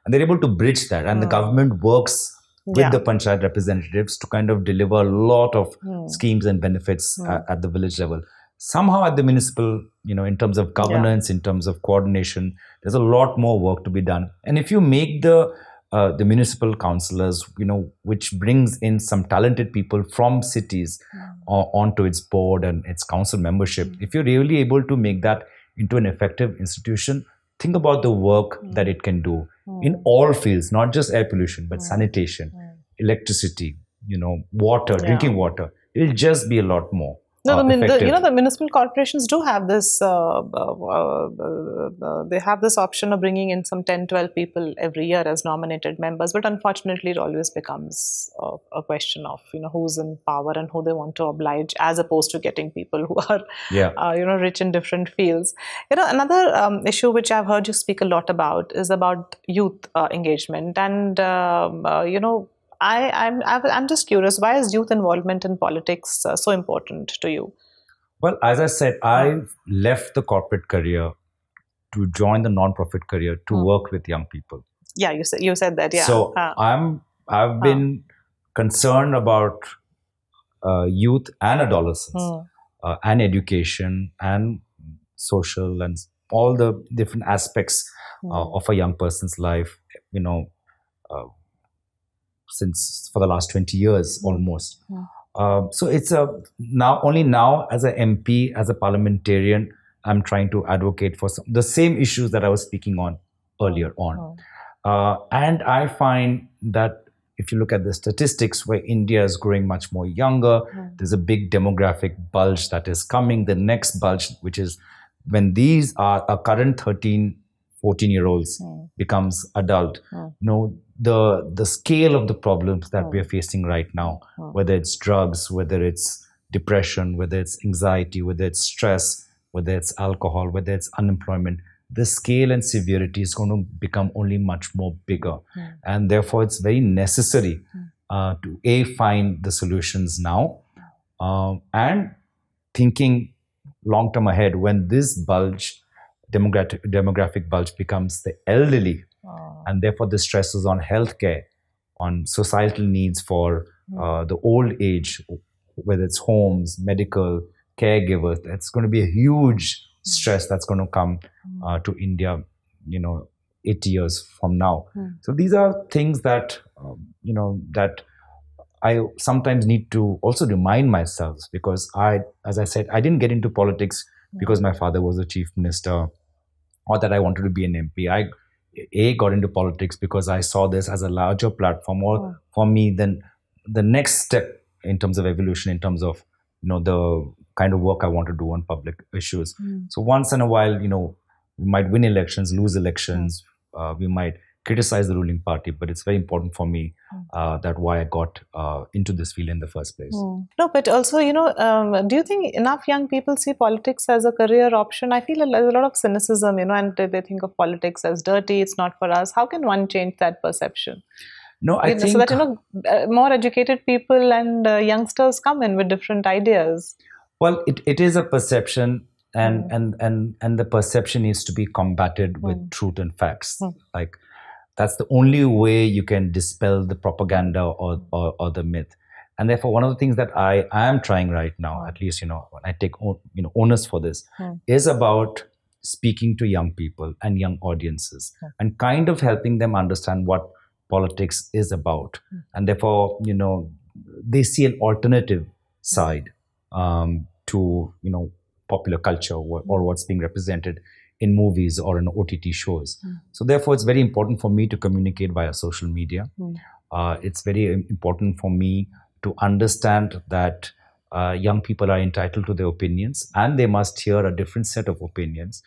they're able to bridge that, and the government works with the panchayat representatives to kind of deliver a lot of schemes and benefits at the village level. Somehow at the municipal, in terms of governance, in terms of coordination, there's a lot more work to be done. And if you make the municipal councillors, which brings in some talented people from cities onto its board and its council membership, if you're really able to make that into an effective institution, think about the work that it can do in all fields, not just air pollution, but sanitation, electricity, water, drinking water. It'll just be a lot more. No, the municipal corporations do have this. They have this option of bringing in some 10, 12 people every year as nominated members, but unfortunately, it always becomes a question of who's in power and who they want to oblige, as opposed to getting people who are rich in different fields. Another issue which I've heard you speak a lot about is about youth engagement, and I'm just curious, why is youth involvement in politics so important to you? Well, as I said, I left the corporate career to join the non-profit career to work with young people. Yeah, you said that. Yeah. So I've been concerned about youth and adolescents and education and social and all the different aspects of a young person's life. Since for the last 20 years almost. So it's only now as an MP, as a parliamentarian, I'm trying to advocate for the same issues that I was speaking on earlier on. And I find that if you look at the statistics, where India is growing much more younger, there's a big demographic bulge that is coming. The next bulge, which is when these are a current 13, 14-year-olds becomes adult, the scale of the problems that we are facing right now, whether it's drugs, whether it's depression, whether it's anxiety, whether it's stress, whether it's alcohol, whether it's unemployment, the scale and severity is going to become only much more bigger. And therefore, it's very necessary to find the solutions now and thinking long term ahead, when this bulge, demographic bulge, becomes the elderly, and therefore the stresses on healthcare, on societal needs for the old age, whether it's homes, medical, caregivers. It's going to be a huge stress that's going to come to India, 80 years from now. So these are things that, that I sometimes need to also remind myself, because as I said, I didn't get into politics because my father was a chief minister or that I wanted to be an MP. I got into politics because I saw this as a larger platform, or for me, then the next step in terms of evolution, in terms of the kind of work I want to do on public issues. So once in a while, we might win elections, lose elections, we might criticize the ruling party, but it's very important for me that why I got into this field in the first place. No, but also, do you think enough young people see politics as a career option? I feel there's a lot of cynicism, and they think of politics as dirty, it's not for us. How can one change that perception? No, I think so that more educated people and youngsters come in with different ideas. Well, it is a perception, and the perception needs to be combated with truth and facts. Like, that's the only way you can dispel the propaganda or the myth. And therefore, one of the things that I am trying right now, at least when I take onus for this, is about speaking to young people and young audiences and kind of helping them understand what politics is about. And therefore, they see an alternative side to popular culture or what's being represented in movies or in OTT shows. So therefore, it's very important for me to communicate via social media. It's very important for me to understand that young people are entitled to their opinions, and they must hear a different set of opinions.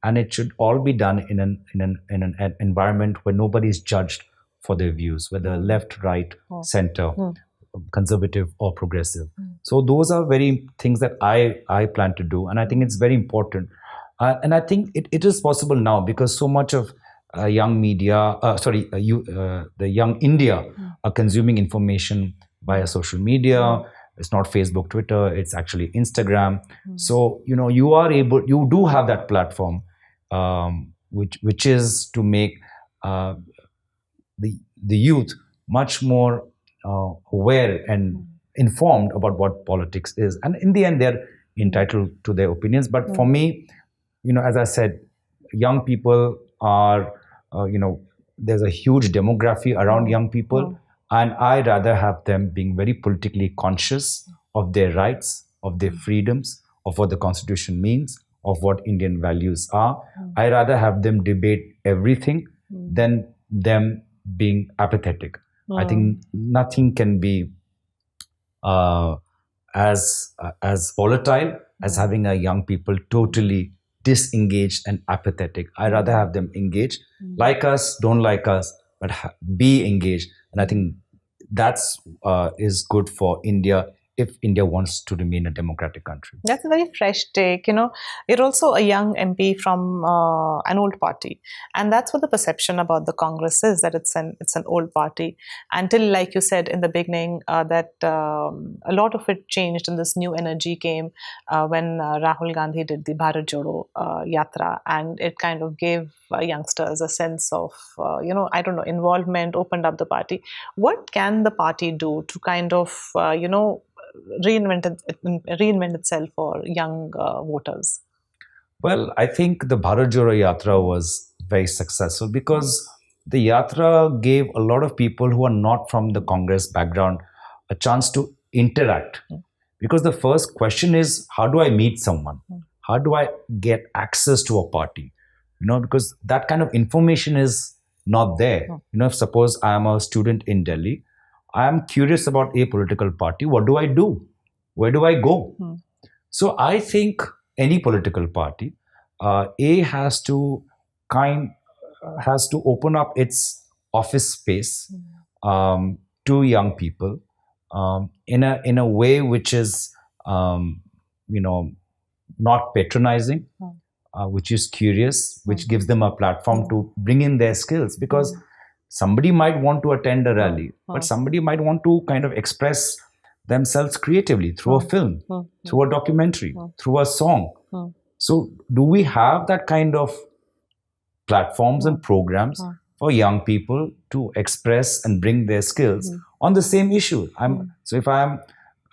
And it should all be done in an environment where nobody is judged for their views, whether left, right, center, conservative or progressive. So those are very things that I plan to do, and I think it's very important. And I think it is possible now, because so much of young media, the young India are consuming information via social media. It's not Facebook, Twitter, it's actually Instagram. So, you do have that platform, which is to make the youth much more aware and informed about what politics is. And in the end, they're entitled to their opinions. But for me, as I said, young people are, there's a huge demography around young people. And I'd rather have them being very politically conscious of their rights, of their freedoms, of what the Constitution means, of what Indian values are. I'd rather have them debate everything than them being apathetic. I think nothing can be as volatile as having a young people totally disengaged and apathetic. I'd rather have them engaged, like us, don't like us, but be engaged. And I think that's is good for India if India wants to remain a democratic country. That's a very fresh take. You're also a young MP from an old party, and that's what the perception about the Congress is, that it's an old party. Until, like you said in the beginning, that a lot of it changed and this new energy came when Rahul Gandhi did the Bharat Jodo Yatra, and it kind of gave youngsters a sense of, involvement, opened up the party. What can the party do to kind of, reinvent itself for young voters? Well, I think the Bharat Jodo Yatra was very successful because the Yatra gave a lot of people who are not from the Congress background a chance to interact. Because the first question is, how do I meet someone? How do I get access to a party? Because that kind of information is not there. If suppose I am a student in Delhi, I am curious about a political party. What do I do? Where do I go? So I think any political party, has to open up its office space to young people in a way which is not patronizing, which is curious, which gives them a platform to bring in their skills. Because somebody might want to attend a rally, but somebody might want to kind of express themselves creatively through a film, through a documentary, through a song. So do we have that kind of platforms and programs for young people to express and bring their skills on the same issue? So if I'm,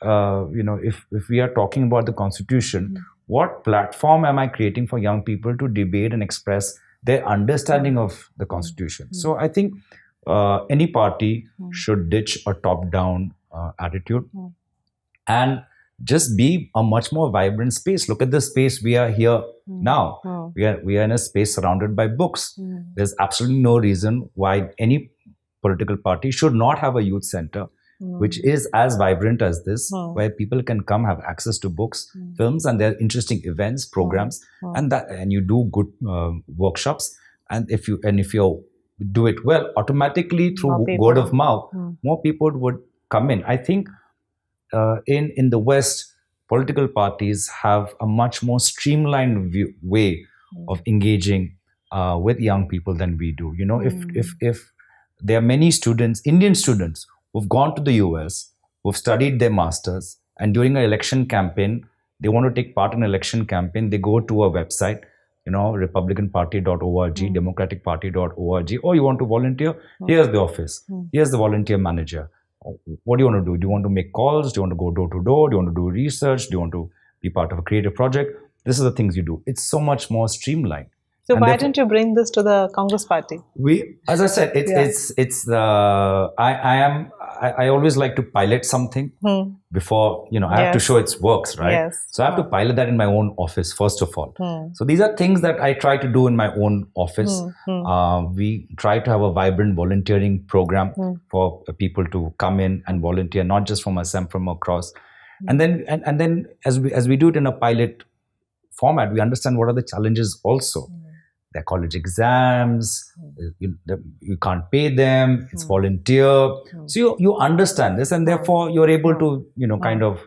if we are talking about the Constitution, what platform am I creating for young people to debate and express their understanding of the Constitution? So I think any party should ditch a top-down attitude and just be a much more vibrant space. Look at the space we are here now. We are in a space surrounded by books. There's absolutely no reason why any political party should not have a youth center which is as vibrant as this, where people can come, have access to books, films, and there are interesting events, programs, and you do good workshops. And if you do it well, automatically through word of mouth, more people would come in. I think in the West, political parties have a much more streamlined way of engaging with young people than we do. You know, if there are many students, Indian students, who've gone to the US, who've studied their masters, and during an election campaign, they want to take part in an election campaign, they go to a website, you know, republicanparty.org, democraticparty.org, or you want to volunteer, here's the office, here's the volunteer manager. What do you want to do? Do you want to make calls? Do you want to go door to door? Do you want to do research? Do you want to be part of a creative project? This is the things you do. It's so much more streamlined. So why didn't you bring this to the Congress Party? As I said, I always like to pilot something before, you know, I have to show its works, right? Yes. So I have to pilot that in my own office, first of all. So these are things that I try to do in my own office. We try to have a vibrant volunteering program for people to come in and volunteer, not just from Assam, from across. And then as we do it in a pilot format, we understand what are the challenges also. Their college exams, you can't pay them, it's volunteer. So you understand this, and therefore you're able to, you know, kind of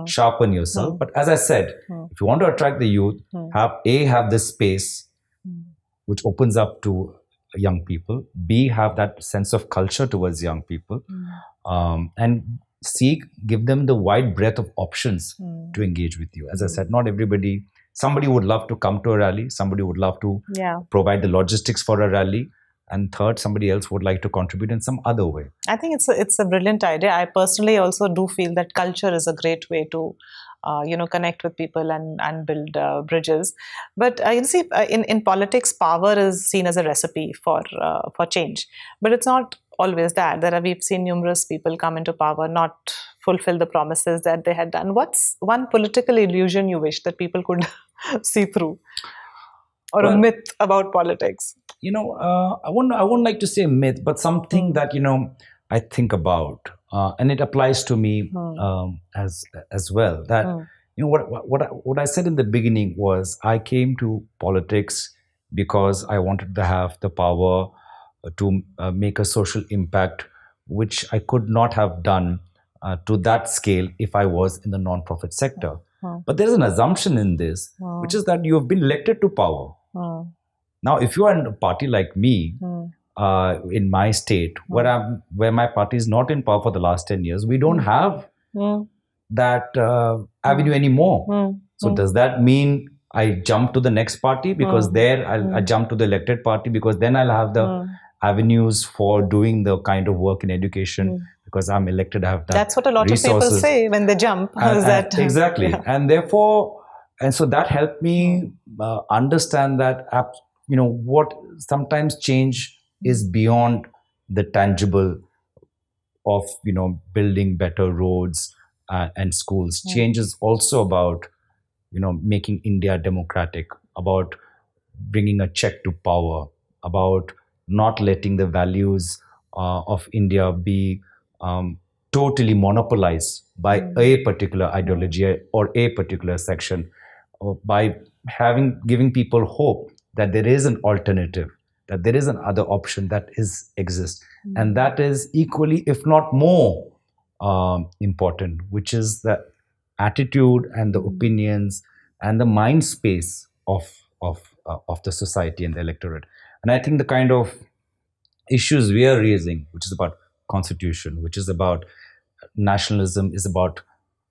sharpen yourself. But as I said, if you want to attract the youth, have this space which opens up to young people, B, have that sense of culture towards young people, and C, give them the wide breadth of options to engage with you. As I said, not everybody. Somebody would love to come to a rally. Somebody would love to provide the logistics for a rally. And third, somebody else would like to contribute in some other way. I think it's a brilliant idea. I personally also do feel that culture is a great way to connect with people and build bridges. But you see, in politics, power is seen as a recipe for change. But it's not always that. We've seen numerous people come into power, not fulfill the promises that they had done. What's one political illusion you wish that people could see through, or a myth about politics? You know, I wouldn't like to say myth, but something that, you know, I think about, and it applies to me as well. That you know, what I said in the beginning was I came to politics because I wanted to have the power to make a social impact, which I could not have done to that scale if I was in the non-profit sector. But there's an assumption in this, which is that you have been elected to power. Now, if you are in a party like me, in my state, where my party is not in power for the last 10 years, we don't have that avenue anymore. So does that mean I jump to the next party because there I jump to the elected party because then I'll have the avenues for doing the kind of work in education because I'm elected, I have that. That's what a lot resources. of people say when they jump. Exactly. And so that helped me understand that, you know, what sometimes change is beyond the tangible of, you know, building better roads and schools. Change is also about, you know, making India democratic, about bringing a check to power, about not letting the values of India be totally monopolized by a particular ideology or a particular section, or by giving people hope that there is an alternative, that there is another option that exists, and that is equally, if not more, important, which is the attitude and the opinions and the mind space of the society and the electorate. And I think the kind of issues we are raising, which is about constitution, which is about nationalism, is about,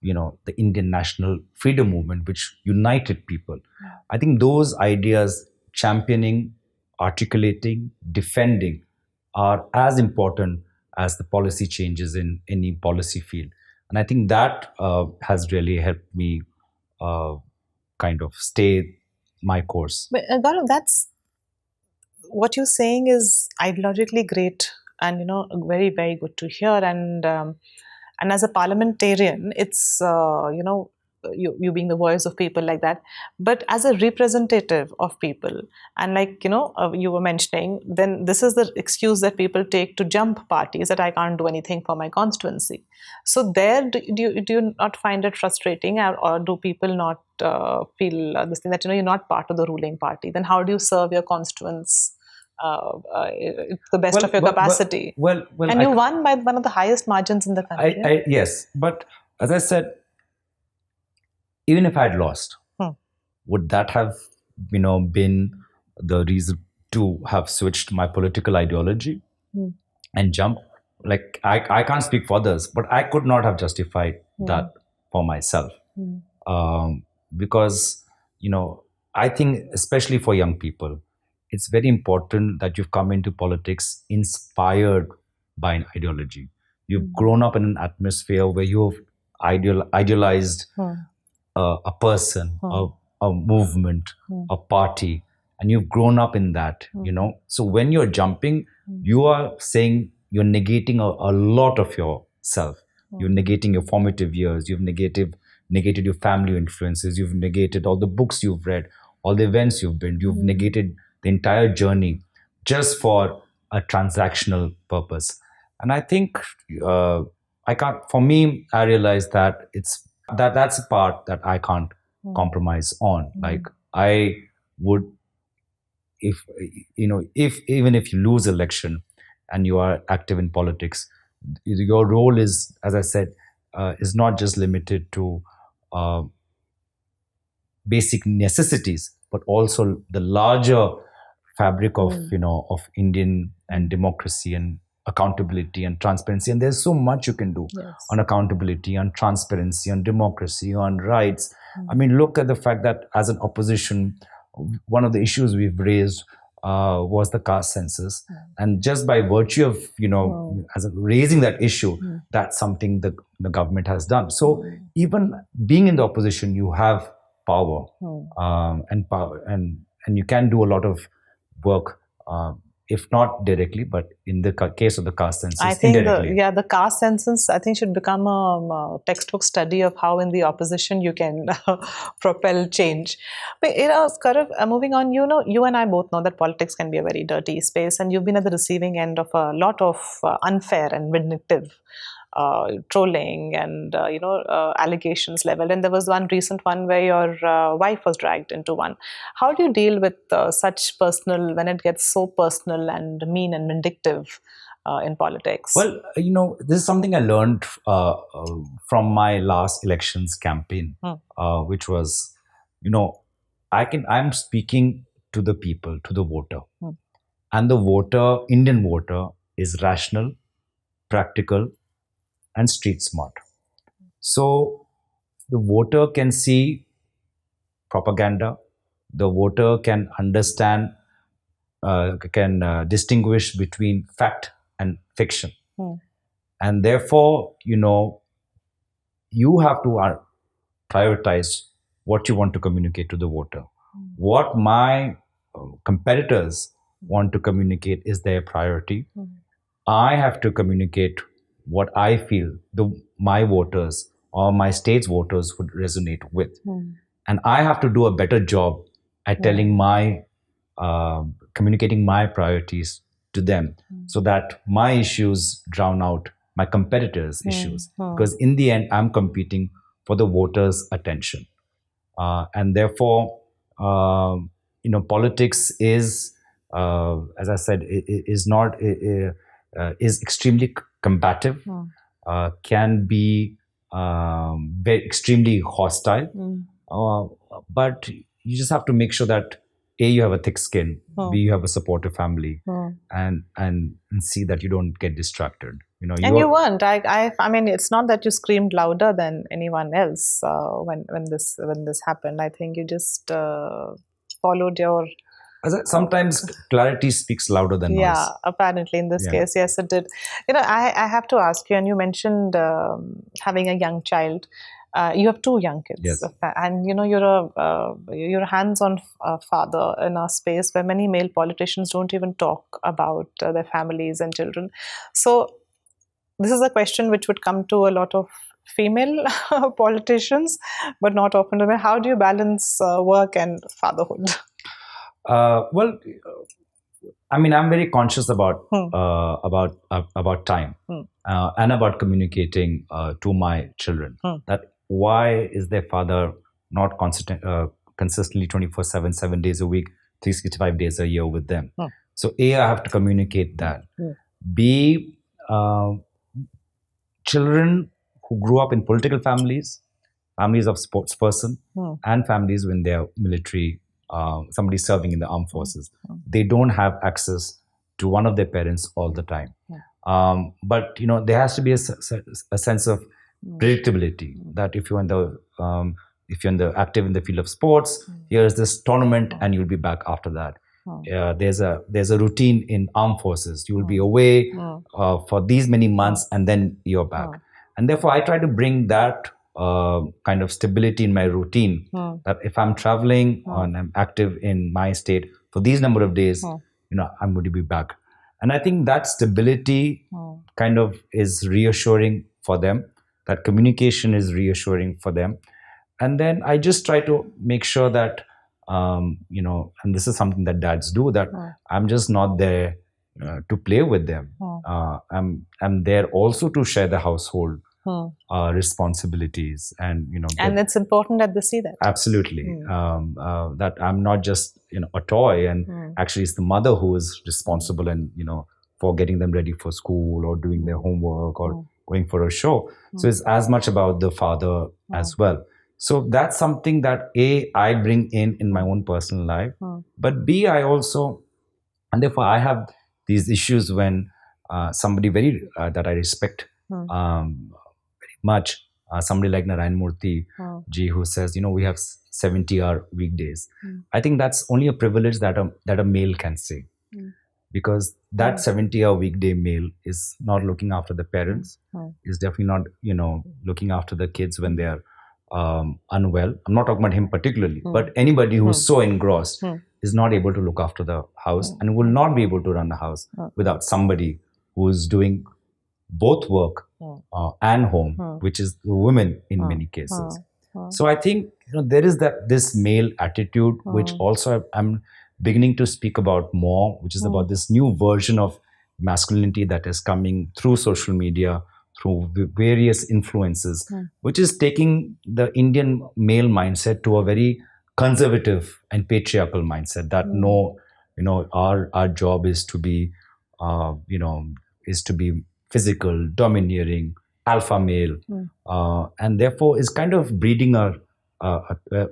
you know, the Indian national freedom movement, which united people. I think those ideas, championing, articulating, defending, are as important as the policy changes in any policy field. And I think that has really helped me kind of stay my course. But Gaurav, that's what you're saying is ideologically great, and, you know, very, very good to hear. And as a parliamentarian, it's you being the voice of people like that, but as a representative of people, and like you were mentioning, then this is the excuse that people take to jump parties, that I can't do anything for my constituency. So there, do you not find it frustrating, or do people not feel this thing that you're not part of the ruling party? Then how do you serve your constituents to the best of your capacity? And you won by one of the highest margins in the country. Yes, but as I said, even if I had lost, would that have been the reason to have switched my political ideology and jump? Like I can't speak for others, but I could not have justified that for myself, because I think especially for young people, it's very important that you've come into politics inspired by an ideology. You've grown up in an atmosphere where you've idealized a person, a movement, a party, and you've grown up in that, So when you're jumping, you are saying you're negating a lot of yourself. You're negating your formative years. You've negated your family influences. You've negated all the books you've read, all the events you've been. You've negated the entire journey just for a transactional purpose. And I think I can't. For me, I realized that that's a part that I can't compromise on. Like I would, if even if you lose election and you are active in politics, your role is, as I said, is not just limited to basic necessities, but also the larger fabric of of Indian and democracy and accountability and transparency. And there's so much you can do on accountability, on transparency, on democracy, on rights. I mean, look at the fact that as an opposition, one of the issues we've raised was the caste census, and just by virtue of raising that issue, that's something the government has done. So even being in the opposition, you have power, and you can do a lot of work, if not directly, but in the case of the caste census, I think indirectly. the caste census, I think, should become a textbook study of how in the opposition you can propel change. But Gaurav, moving on, you and I both know that politics can be a very dirty space, and you've been at the receiving end of a lot of unfair and vindictive trolling and allegations leveled. And there was one recent one where your wife was dragged into one. How do you deal with such personal, when it gets so personal and mean and vindictive in politics? Well, this is something I learned from my last elections campaign, which was, I'm speaking to the people, to the voter, and the Indian voter, is rational, practical, and street smart. So the voter can see propaganda. The voter can understand, can distinguish between fact and fiction. And therefore, you have to prioritize what you want to communicate to the voter. What my competitors want to communicate is their priority. I have to communicate what I feel my voters or my state's voters would resonate with. And I have to do a better job at telling communicating my priorities to them, so that my issues drown out my competitors' issues. Because in the end, I'm competing for the voters' attention. And therefore, politics is, as I said, is extremely combative, can be very extremely hostile, but you just have to make sure that A, you have a thick skin, B, you have a supportive family, and see that you don't get distracted. And you weren't. I mean, it's not that you screamed louder than anyone else when this happened. I think you just followed your. Sometimes clarity speaks louder than noise. Yeah, apparently in this case, yes, it did. I have to ask you, and you mentioned having a young child. You have two young kids, yes. And you're a hands-on father in a space where many male politicians don't even talk about their families and children. So this is a question which would come to a lot of female politicians, but not often women. How do you balance work and fatherhood? Well, I mean, I'm very conscious about Hmm. about time Hmm. and about communicating to my children that why is their father not consistently 24/7, 7 days a week, 365 days a year with them. So A, I have to communicate that. B, children who grew up in political families, families of sports person, and families when they're military, somebody serving in the armed forces, they don't have access to one of their parents all the time. But there has to be a sense of predictability that if you're in the active in the field of sports, here's this tournament and you'll be back after that. There's a routine in armed forces. You will be away for these many months and then you're back. And therefore, I try to bring that kind of stability in my routine. That if I'm traveling and I'm active in my state for these number of days, I'm going to be back. And I think that stability kind of is reassuring for them. That communication is reassuring for them. And then I just try to make sure that, and this is something that dads do, that I'm just not there to play with them. I'm there also to share the household responsibilities, and and it's important that they see that. Absolutely. That I'm not just a toy, and actually it's the mother who is responsible, and for getting them ready for school or doing their homework or going for a show. So it's as much about the father as well. So that's something that A, I bring in my own personal life, but B, I also, and therefore I have these issues when somebody very that I respect very much, somebody like Narayan Murthy ji, who says, we have 70-hour weekdays. I think that's only a privilege that a male can say, because that 70-hour weekday male is not looking after the parents, is definitely not looking after the kids when they are unwell. I'm not talking about him particularly, but anybody who's so engrossed is not able to look after the house and will not be able to run the house without somebody who's doing both work and home, which is women in many cases. So I think there is this male attitude, which also I'm beginning to speak about more, which is about this new version of masculinity that is coming through social media, through various influences, which is taking the Indian male mindset to a very conservative and patriarchal mindset. That our job is to be, physical, domineering, alpha male, and therefore is kind of breeding a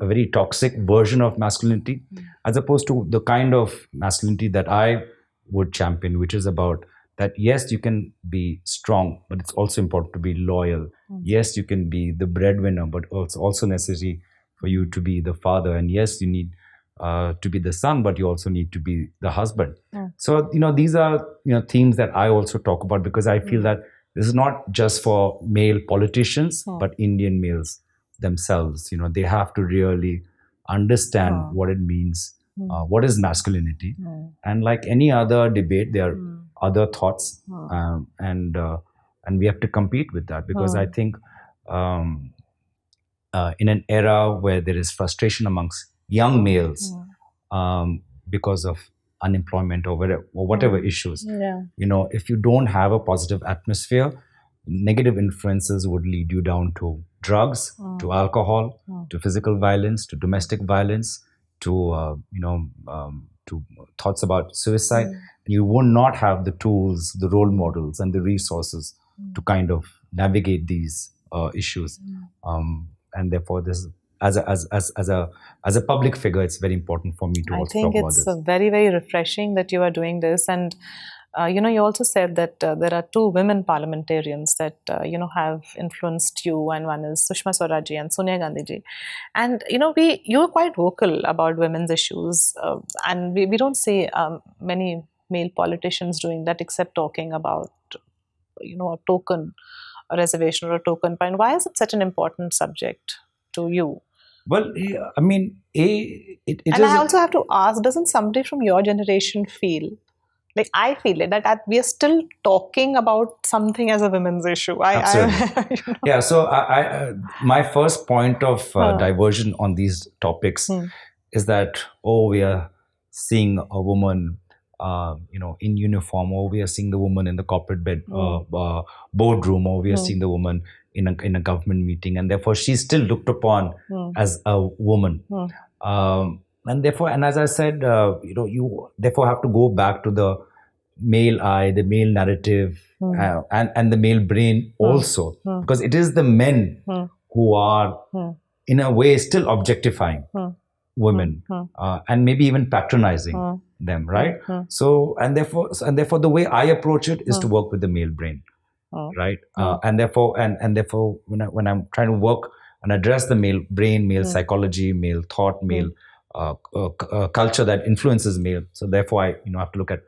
very toxic version of masculinity, as opposed to the kind of masculinity that I would champion, which is about that, yes, you can be strong, but it's also important to be loyal. Yes, you can be the breadwinner, but it's also necessary for you to be the father. And yes, you need to be the son, but you also need to be the husband. So, these are, themes that I also talk about, because I feel that this is not just for male politicians, but Indian males themselves. They have to really understand what it means, what is masculinity. And like any other debate, there are other thoughts, and we have to compete with that, because I think in an era where there is frustration amongst young males because of unemployment or whatever issues, if you don't have a positive atmosphere, negative influences would lead you down to drugs, to alcohol, to physical violence, to domestic violence, to to thoughts about suicide. You will not have the tools, the role models, and the resources to kind of navigate these issues. And therefore, this, as a public figure, it's very important for me to also talk about this. I think it's very, very refreshing that you are doing this. And you also said that there are two women parliamentarians that have influenced you, and one is Sushma Swaraj and Sonia Gandhi ji. And you are quite vocal about women's issues, and we don't see many male politicians doing that, except talking about a token, a reservation or a token point. Why is it such an important subject to you? Well, I mean, I also have to ask, doesn't somebody from your generation feel Like I feel it that we are still talking about something as a women's issue. Absolutely. You know. Yeah. So my first point of diversion on these topics is that, oh, we are seeing a woman, in uniform, or we are seeing the woman in the corporate boardroom, or we are seeing the woman in a government meeting, and therefore she's still looked upon as a woman. And therefore, and as I said, you therefore have to go back to the male eye, the male narrative, and the male brain also, because it is the men who are, in a way, still objectifying women, and maybe even patronizing them, right? So, and therefore, the way I approach it is to work with the male brain, right? And therefore, when I'm trying to work and address the male brain, male psychology, male thought, male culture that influences male. So therefore, I have to look at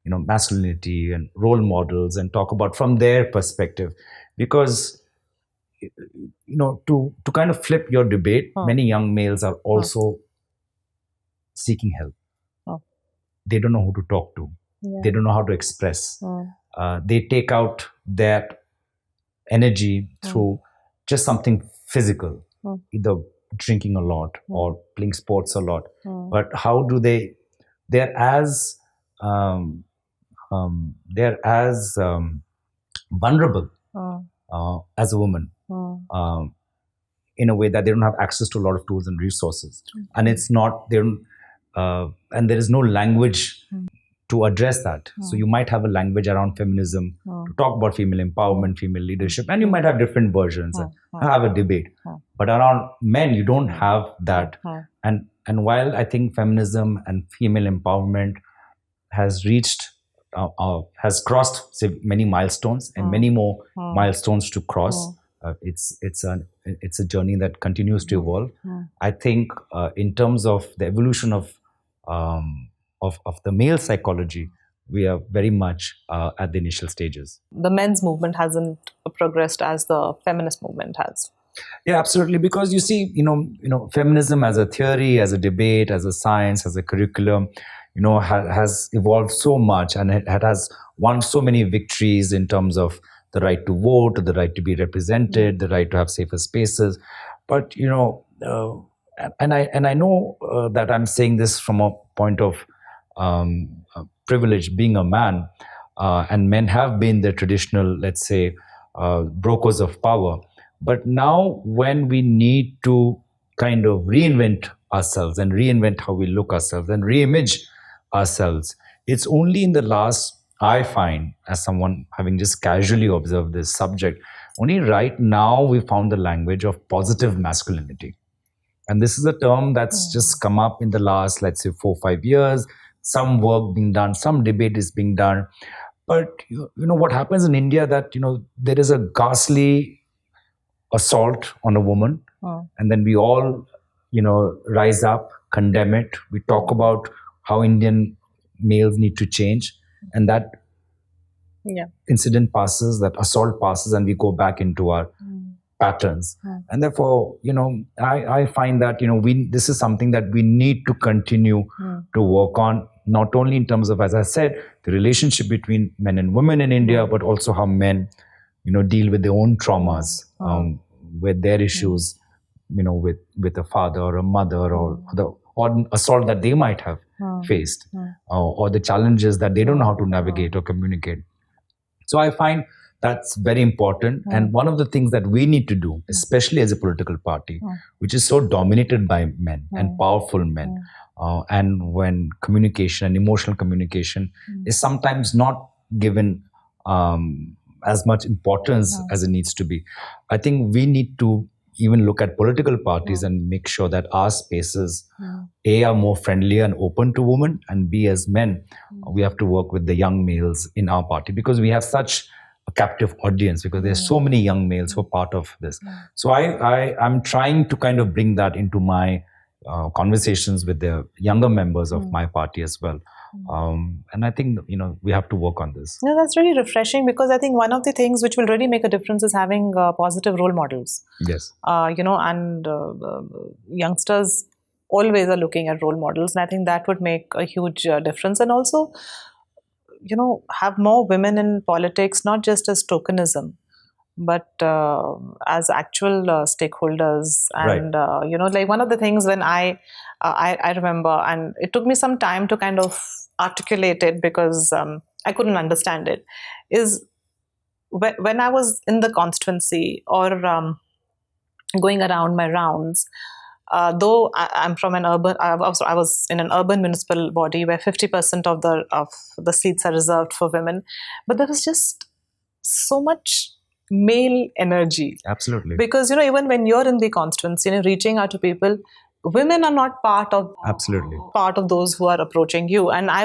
masculinity and role models and talk about from their perspective, because to kind of flip your debate, many young males are also seeking help. They don't know who to talk to. They don't know how to express. They take out that energy through just something physical, either drinking a lot or playing sports a lot. But how do they're as vulnerable as a woman, in a way that they don't have access to a lot of tools and resources, and it's not they don't, and there is no language to address that. So you might have a language around feminism to talk about female empowerment, female leadership, and you might have different versions and have a debate. But around men, you don't have that. And while I think feminism and female empowerment has crossed, say, many milestones and many more milestones to cross. It's a journey that continues to evolve. I think in terms of the evolution of the male psychology, we are very much at the initial stages. The men's movement hasn't progressed as the feminist movement has. Yeah, absolutely. Because you see, feminism as a theory, as a debate, as a science, as a curriculum, has evolved so much, and it has won so many victories in terms of the right to vote, the right to be represented, the right to have safer spaces. But and I know that I'm saying this from a point of privilege, being a man, and men have been the traditional, let's say, brokers of power. But now, when we need to kind of reinvent ourselves and reinvent how we look ourselves and reimage ourselves, it's only in the last, I find, as someone having just casually observed this subject, only right now we found the language of positive masculinity. And this is a term that's just come up in the last, let's say, 4 or 5 years. Some work being done, some debate is being done. But what happens in India, that there is a ghastly assault on a woman, and then we all rise up, condemn it. We talk about how Indian males need to change, and that incident passes, that assault passes, and we go back into our patterns. And therefore, I find that this is something that we need to continue to work on, not only in terms of, as I said, the relationship between men and women in India, but also how men deal with their own traumas, with their issues, with a father or a mother, or the assault that they might have faced, or the challenges that they don't know how to navigate or communicate. So I find that's very important. And one of the things that we need to do, especially as a political party, which is so dominated by men and powerful men, and when communication and emotional communication is sometimes not given as much importance as it needs to be. I think we need to even look at political parties and make sure that our spaces, A, are more friendly and open to women, and B, as men, we have to work with the young males in our party, because we have such a captive audience, because there's so many young males who are part of this. So I'm trying to kind of bring that into my conversations with the younger members of my party as well. And I think, we have to work on this. Yeah, that's really refreshing, because I think one of the things which will really make a difference is having positive role models. Yes. And youngsters always are looking at role models, and I think that would make a huge difference. And also, have more women in politics, not just as tokenism, but as actual stakeholders. Right. And like one of the things when I remember, and it took me some time to kind of articulate it because I couldn't understand it, is when I was in the constituency or going around my rounds. Though I'm from an urban, I was in an urban municipal body where 50% of the seats are reserved for women, but there was just so much male energy. Absolutely. Because even when you're in the constituency, reaching out to people, women are not Absolutely. part of those who are approaching you. And I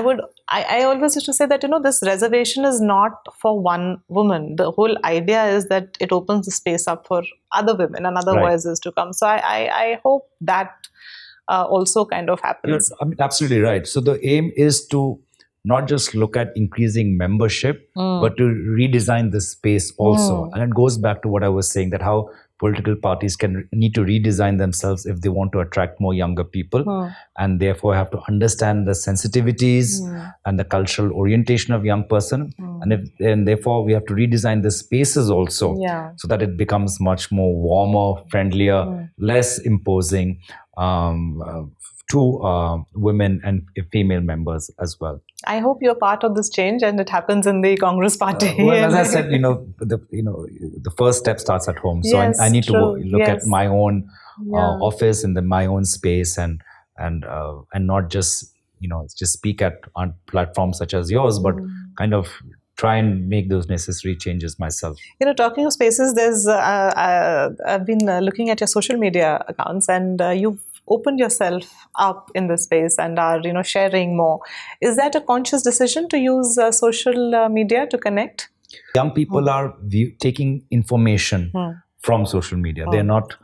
always used to say that this reservation is not for one woman. The whole idea is that it opens the space up for other women and other Right. voices to come. So I hope that also kind of happens. You're absolutely right. So the aim is to not just look at increasing membership, but to redesign the space also. And it goes back to what I was saying, that how political parties need to redesign themselves if they want to attract more younger people, and therefore have to understand the sensitivities and the cultural orientation of young person, and therefore we have to redesign the spaces also, so that it becomes much more warmer, friendlier, less imposing to women and female members as well. I hope you're part of this change and it happens in the Congress party. Well, as I said, the first step starts at home. So Yes, I need to true. look at my own Yeah. office and then my own space, and not just just speak on platforms such as yours, but kind of try and make those necessary changes myself. Talking of spaces, there's I've been looking at your social media accounts, and you've opened yourself up in this space and are sharing more. Is that a conscious decision to use social media to connect? Young people are taking information from social media. They're not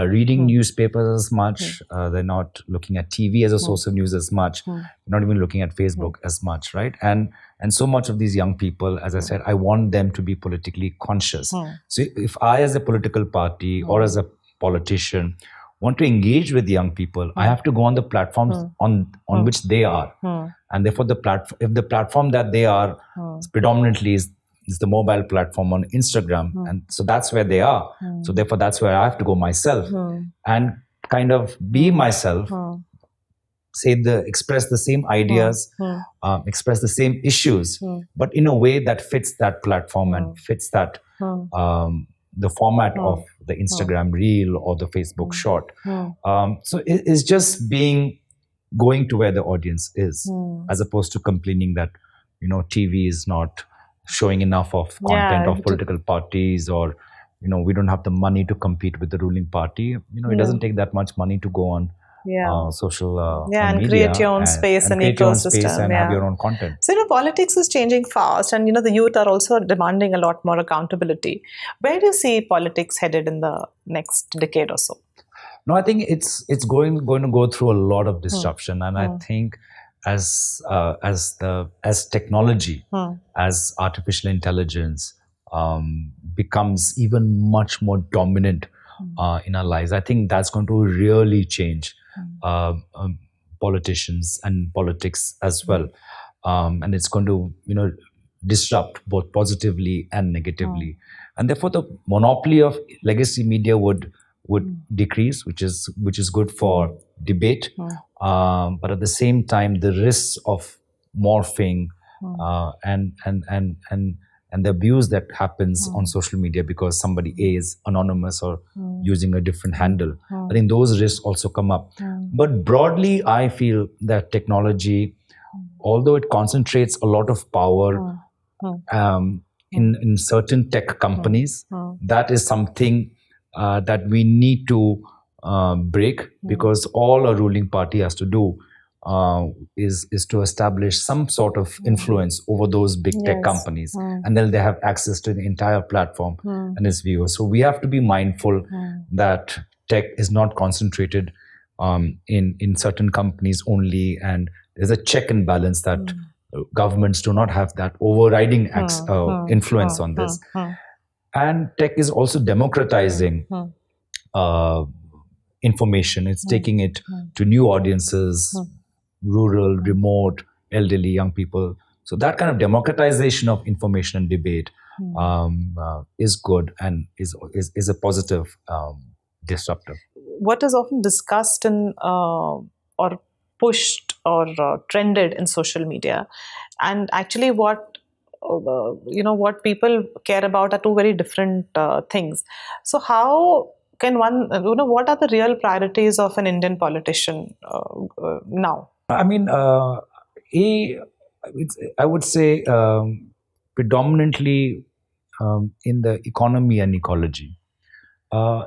reading newspapers as much. They're not looking at TV as a source of news as much. Not even looking at Facebook as much, right? And so much of these young people, as I said, I want them to be politically conscious. So if I, as a political party or as a politician, want to engage with young people, I have to go on the platforms on which they are, and therefore if the platform that they are predominantly is the mobile platform on Instagram, and so that's where they are. So therefore that's where I have to go myself and kind of be myself, express the same ideas, express the same issues, but in a way that fits that platform and fits that the format of the Instagram reel or the Facebook short. So it's just going to where the audience is, as opposed to complaining that TV is not showing enough of content of political parties, or we don't have the money to compete with the ruling party. It doesn't take that much money to go on social and media create your own space and create your own ecosystem, space and have your own content. So politics is changing fast, and the youth are also demanding a lot more accountability. Where do you see politics headed in the next decade or so? No, I think it's going to go through a lot of disruption, and I think as technology, as artificial intelligence becomes even much more dominant in our lives, I think that's going to really change politicians and politics as well, and it's going to disrupt both positively and negatively, and therefore the monopoly of legacy media would decrease, which is good for debate, but at the same time the risks of morphing and the abuse that happens on social media because somebody is anonymous or using a different handle, I think those risks also come up. But broadly, I feel that technology, although it concentrates a lot of power in certain tech companies, that is something that we need to break, because all a ruling party has to do is to establish some sort of influence over those big tech companies, and then they have access to the entire platform and its viewers. So we have to be mindful that tech is not concentrated in certain companies only, and there's a check and balance that governments do not have that overriding influence on this. And tech is also democratizing information. It's taking it to new audiences, rural, remote, elderly, young people. So that kind of democratization of information and debate is good and is a positive disruptor. What is often discussed in or pushed or trended in social media, and actually what what people care about are two very different things. So how can one, what are the real priorities of an Indian politician now? I mean, I would say predominantly in the economy and ecology.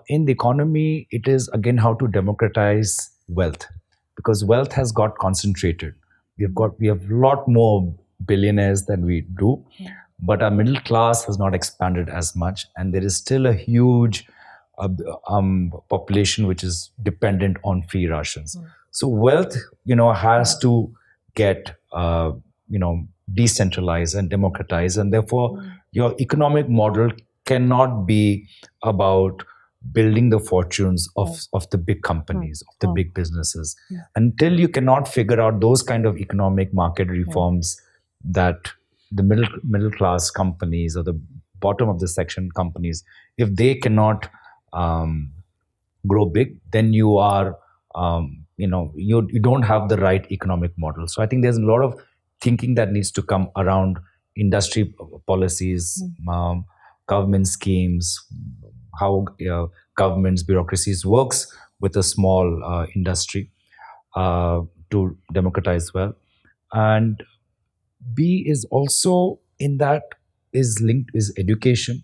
In the economy, it is again how to democratize wealth, because wealth has got concentrated. We have a lot more billionaires than we do, but our middle class has not expanded as much, and there is still a huge population which is dependent on free rations. So wealth, has to get decentralized and democratized, and therefore your economic model cannot be about building the fortunes of the big companies, of the big businesses. Until you cannot figure out those kind of economic market reforms that the middle class companies or the bottom of the section companies, if they cannot grow big, then you are you don't have the right economic model. So I think there's a lot of thinking that needs to come around industry policies, government schemes, how governments, bureaucracies works with a small industry to democratize well. And B is also in that is linked is education,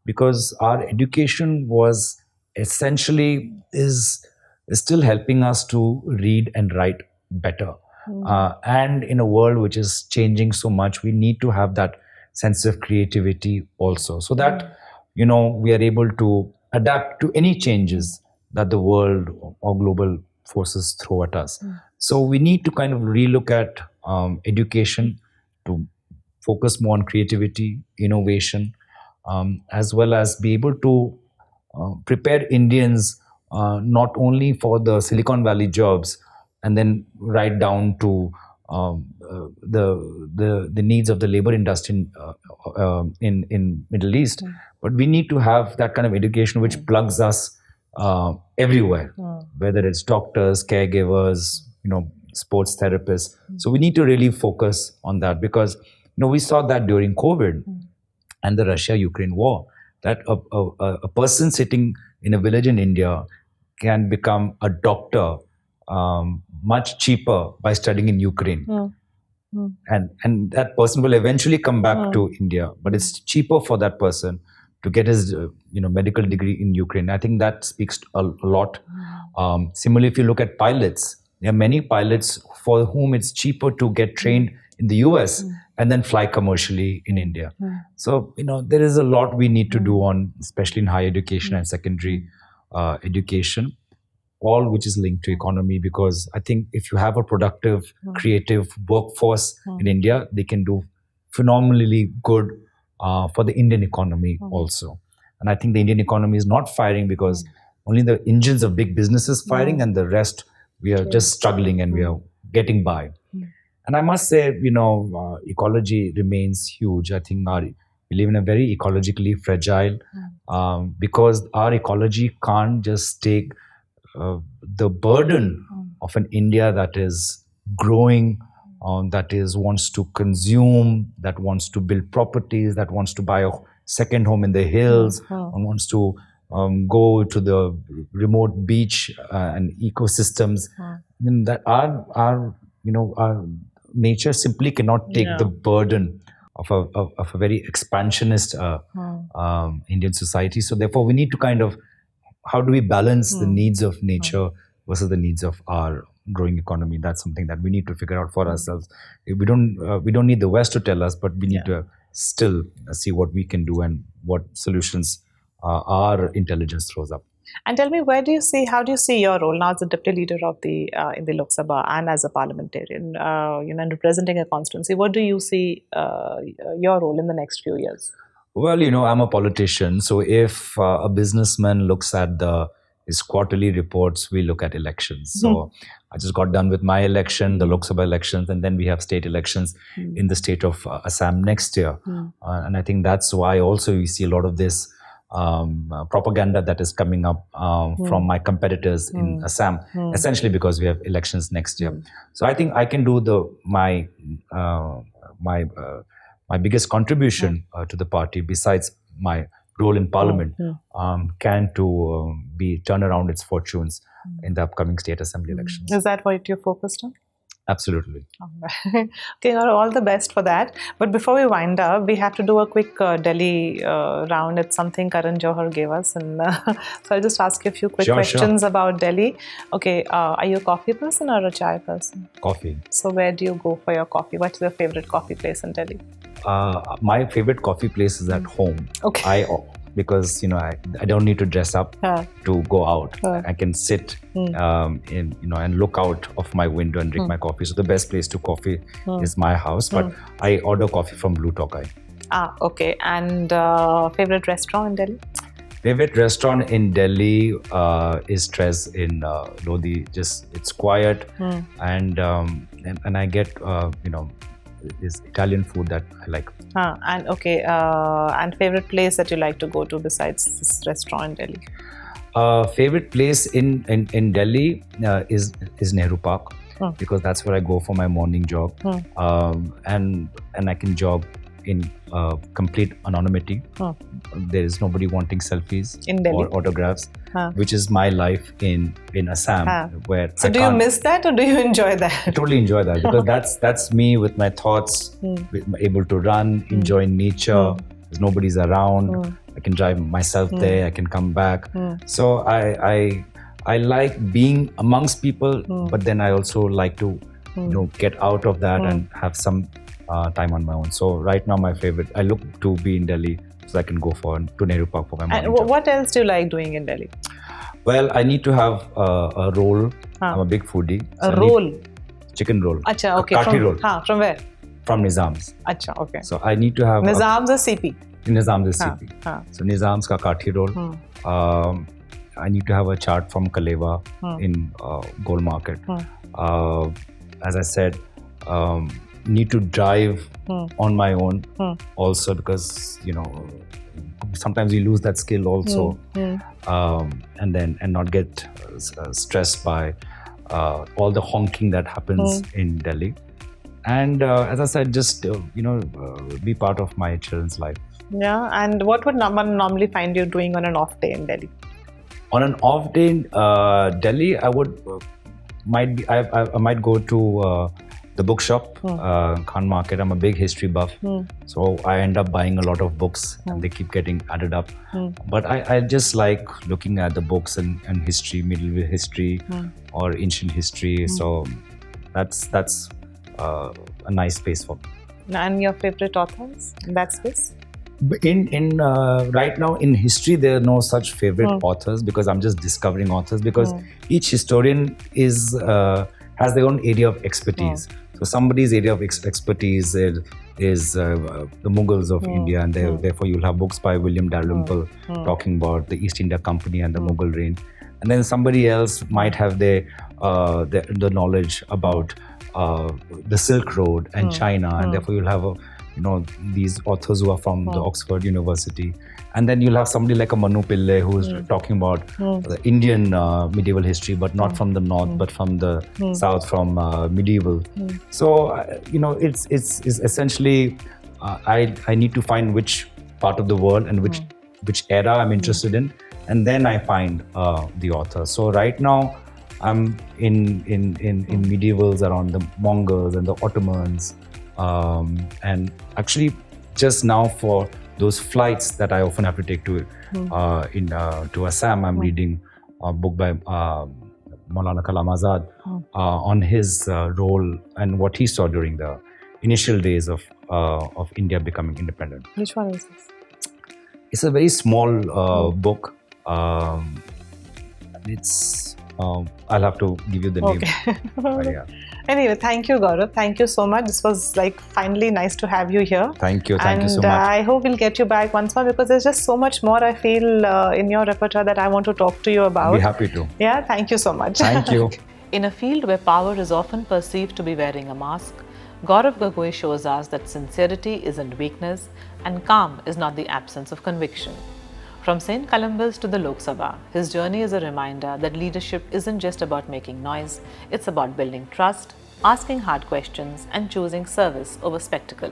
because our education was essentially is still helping us to read and write better. And in a world which is changing so much, we need to have that sense of creativity also, so that we are able to adapt to any changes that the world or global forces throw at us. So we need to kind of relook at education to focus more on creativity, innovation, as well as be able to prepare Indians not only for the Silicon Valley jobs and then right down to the needs of the labor industry in Middle East, but we need to have that kind of education which plugs us everywhere, whether it's doctors, caregivers, sports therapists. So we need to really focus on that, because we saw that during COVID and the Russia-Ukraine war, that a person sitting in a village in India can become a doctor much cheaper by studying in Ukraine. And that person will eventually come back to India, but it's cheaper for that person to get his medical degree in Ukraine. I think that speaks a lot. Similarly, if you look at pilots, there are many pilots for whom it's cheaper to get trained in the US and then fly commercially in India. So, there is a lot we need to do on, especially in higher education and secondary education, all which is linked to economy, because I think if you have a productive, creative workforce in India, they can do phenomenally good for the Indian economy also. And I think the Indian economy is not firing because only the engines of big businesses firing, and the rest we are just struggling and we are getting by. And I must say, ecology remains huge. I think we live in a very ecologically fragile, because our ecology can't just take the burden of an India that is growing, that wants to consume, that wants to build properties, that wants to buy a second home in the hills, and wants to go to the remote beach and ecosystems. That our nature simply cannot take the burden of a very expansionist Indian society. So therefore, we need to kind of, how do we balance the needs of nature versus the needs of our growing economy? That's something that we need to figure out for ourselves. We don't need the West to tell us, but we need to still see what we can do and what solutions our intelligence throws up. And tell me, how do you see your role now as the deputy leader of the in the Lok Sabha and as a parliamentarian, and representing a constituency? What do you see your role in the next few years? Well, I'm a politician. So if a businessman looks at the his quarterly reports, we look at elections. So I just got done with my election, the Lok Sabha elections, and then we have state elections in the state of Assam next year. And I think that's why also we see a lot of this propaganda that is coming up from my competitors in Assam, essentially because we have elections next year. So I think I can do my biggest contribution to the party, besides my role in parliament, can to be turn around its fortunes in the upcoming state assembly elections. Is that what you're focused on? Absolutely. Okay, all the best for that. But before we wind up, we have to do a quick Delhi round. It's something Karan Johar gave us. And so I'll just ask you a few quick questions about Delhi. Okay, are you a coffee person or a chai person? Coffee. So where do you go for your coffee? What's your favorite coffee place in Delhi? My favorite coffee place is at home. Okay. Because I don't need to dress up to go out. I can sit and look out of my window and drink my coffee. So the best place to coffee is my house. But I order coffee from Blue Tokai. Okay. And favorite restaurant in Delhi? Favorite restaurant in Delhi is Trez in Lodi. It's quiet and I get is Italian food that I like. And okay, and favorite place that you like to go to besides this restaurant in Delhi? Favorite place in Delhi is Nehru Park, because that's where I go for my morning jog, and I can jog in complete anonymity. There is nobody wanting selfies in Delhi or autographs, which is my life in Assam. Where so do you miss that or do you enjoy that? I totally enjoy that, because that's me with my thoughts, able to run, enjoy nature. There's nobody's around. I can drive myself there. I can come back. So I like being amongst people, but then I also like to get out of that and have some time on my own. So right now my favorite, I look to be in Delhi so I can go to Nehru Park for my morning jog. What else do you like doing in Delhi? Well, I need to have a roll. I'm a big foodie. So a roll? Chicken roll. Acha, okay. Kathi roll. From where? From Nizam's. Acha, okay. So I need to have Nizam's is CP? Nizam's is CP. So Nizam's ka kathi roll. I need to have a chaat from Kaleva in Gold Market. As I said, need to drive on my own also, because sometimes you lose that skill also, and not get stressed by all the honking that happens in Delhi. And as I said, just be part of my children's life. Yeah. And what would one normally find you doing on an off day in Delhi? On an off day in Delhi, I might go to the bookshop, Khan Market. I'm a big history buff, so I end up buying a lot of books, and they keep getting added up. But I just like looking at the books and history, medieval history or ancient history. So that's a nice space for me. And your favorite authors in that space? In right now in history, there are no such favorite authors, because I'm just discovering authors, because each historian has their own area of expertise. So somebody's area of expertise is the Mughals of India, and therefore you'll have books by William Dalrymple talking about the East India Company and the Mughal reign. And then somebody else might have the knowledge about the Silk Road and China, and therefore you'll have these authors who are from the Oxford University. And then you'll have somebody like a Manu Pillai who's talking about the Indian medieval history, but not from the north, but from the south, from medieval. So, it's essentially, I need to find which part of the world and which era I'm interested in, and then I find the author. So right now, I'm in medievals around the Mongols and the Ottomans, and actually just now for those flights that I often have to take to Assam, I'm reading a book by Maulana Kalam Azad on his role and what he saw during the initial days of India becoming independent. Which one is this? It's a very small book. It's I'll have to give you the name. Okay. Yeah. Anyway, thank you, Gaurav. Thank you so much. This was like finally nice to have you here. Thank you. Thank you so And much. I hope we'll get you back once more because there's just so much more I feel in your repertoire that I want to talk to you about. Be happy to. Yeah, thank you so much. Thank you. In a field where power is often perceived to be wearing a mask, Gaurav Gogoi shows us that sincerity isn't weakness and calm is not the absence of conviction. From St. Columbus to the Lok Sabha, his journey is a reminder that leadership isn't just about making noise, it's about building trust, asking hard questions, and choosing service over spectacle.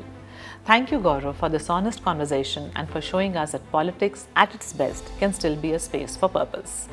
Thank you, Gaurav, for this honest conversation and for showing us that politics at its best can still be a space for purpose.